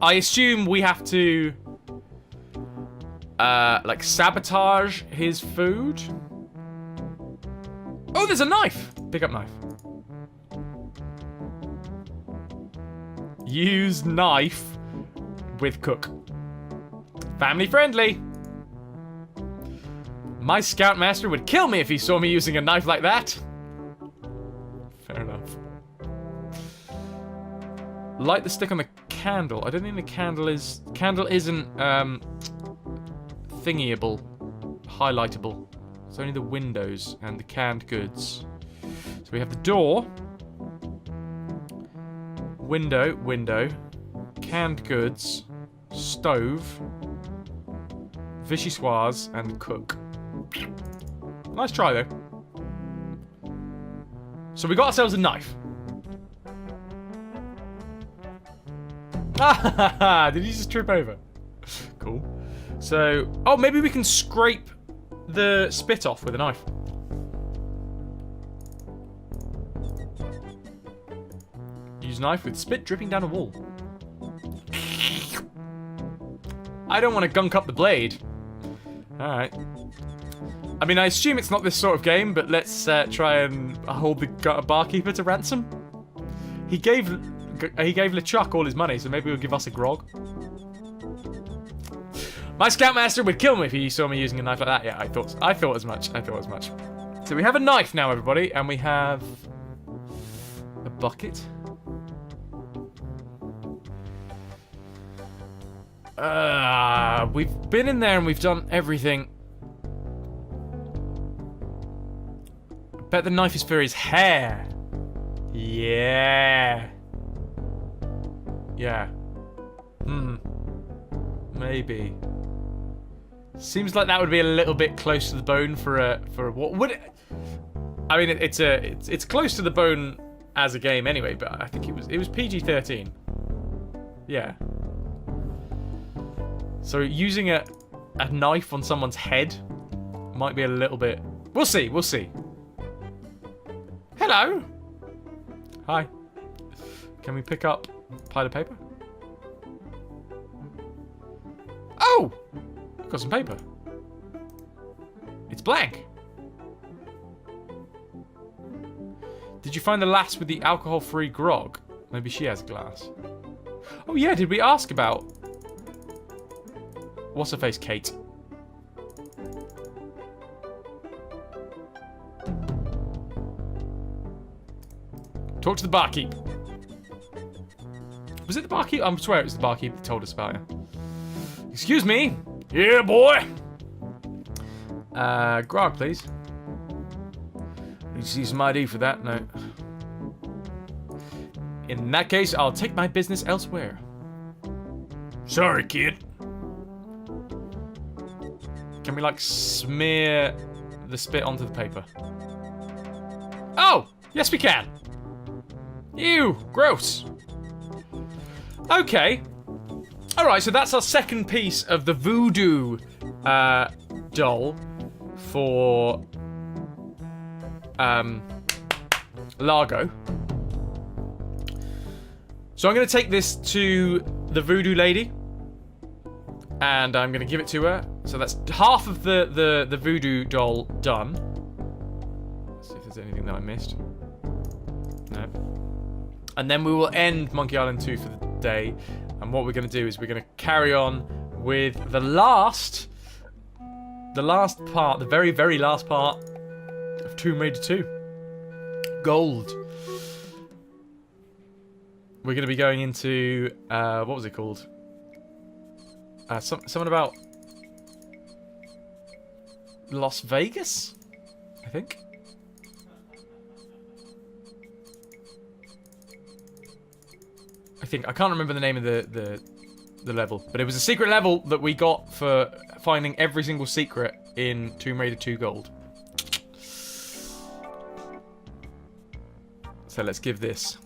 I assume we have to... like, sabotage his food? Oh, there's a knife! Pick up knife. Use knife with cook. Family friendly. My scoutmaster would kill me if he saw me using a knife like that. Fair enough. Light the stick on the candle. I don't think the candle is... Candle isn't, thingyable. Highlightable. It's only the windows and the canned goods. So we have the door. Window. Canned goods. Stove. Vichyssoise and cook. Nice try, though. So we got ourselves a knife. Ah, did you just trip over? Cool. So, oh, maybe we can scrape the spit off with a knife. Use knife with spit dripping down a wall. I don't want to gunk up the blade. Alright. I mean, I assume it's not this sort of game, but let's try and hold the barkeeper to ransom. He gave LeChuck all his money, so maybe he'll give us a grog. My scoutmaster would kill me if he saw me using a knife like that. Yeah, I thought as much. So we have a knife now, everybody, and we have a bucket. We've been in there and we've done everything. I bet the knife is for his hair. Yeah. Yeah. Maybe. Seems like that would be a little bit close to the bone for a what would it? I mean, it's close to the bone as a game anyway, but I think it was PG-13. Yeah. So using a knife on someone's head might be a little bit. We'll see. Hello. Hi. Can we pick up a pile of paper? Oh! I've got some paper. It's blank. Did you find the lass with the alcohol-free grog? Maybe she has a glass. Oh yeah, did we ask about... What's her face, Kate? Talk to the barkeep. Was it the barkeep? I swear it was the barkeep that told us about it. Excuse me. Yeah, boy. Grog, please. You see some ID for that? No. In that case, I'll take my business elsewhere. Sorry, kid. Can we, like, smear the spit onto the paper? Oh! Yes, we can. Ew! Gross. Okay. Alright, so that's our second piece of the voodoo doll for Largo. So I'm going to take this to the voodoo lady and I'm going to give it to her. So that's half of the voodoo doll done. Let's see if there's anything that I missed. No. And then we will end Monkey Island 2 for the day. And what we're going to do is we're going to carry on with the last part, the very, very last part of Tomb Raider 2. Gold. We're going to be going into, what was it called? Something about Las Vegas, I think. I can't remember the name of the level, but it was a secret level that we got for finding every single secret in Tomb Raider 2 Gold. So let's give this.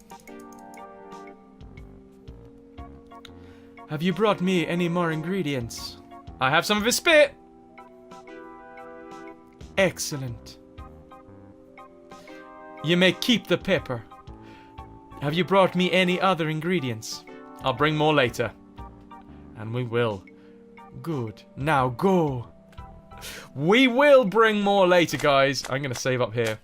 Have you brought me any more ingredients? I have some of his spit. Excellent. You may keep the pepper. Have you brought me any other ingredients? I'll bring more later. And we will. Good. Now go. We will bring more later, guys. I'm going to save up here.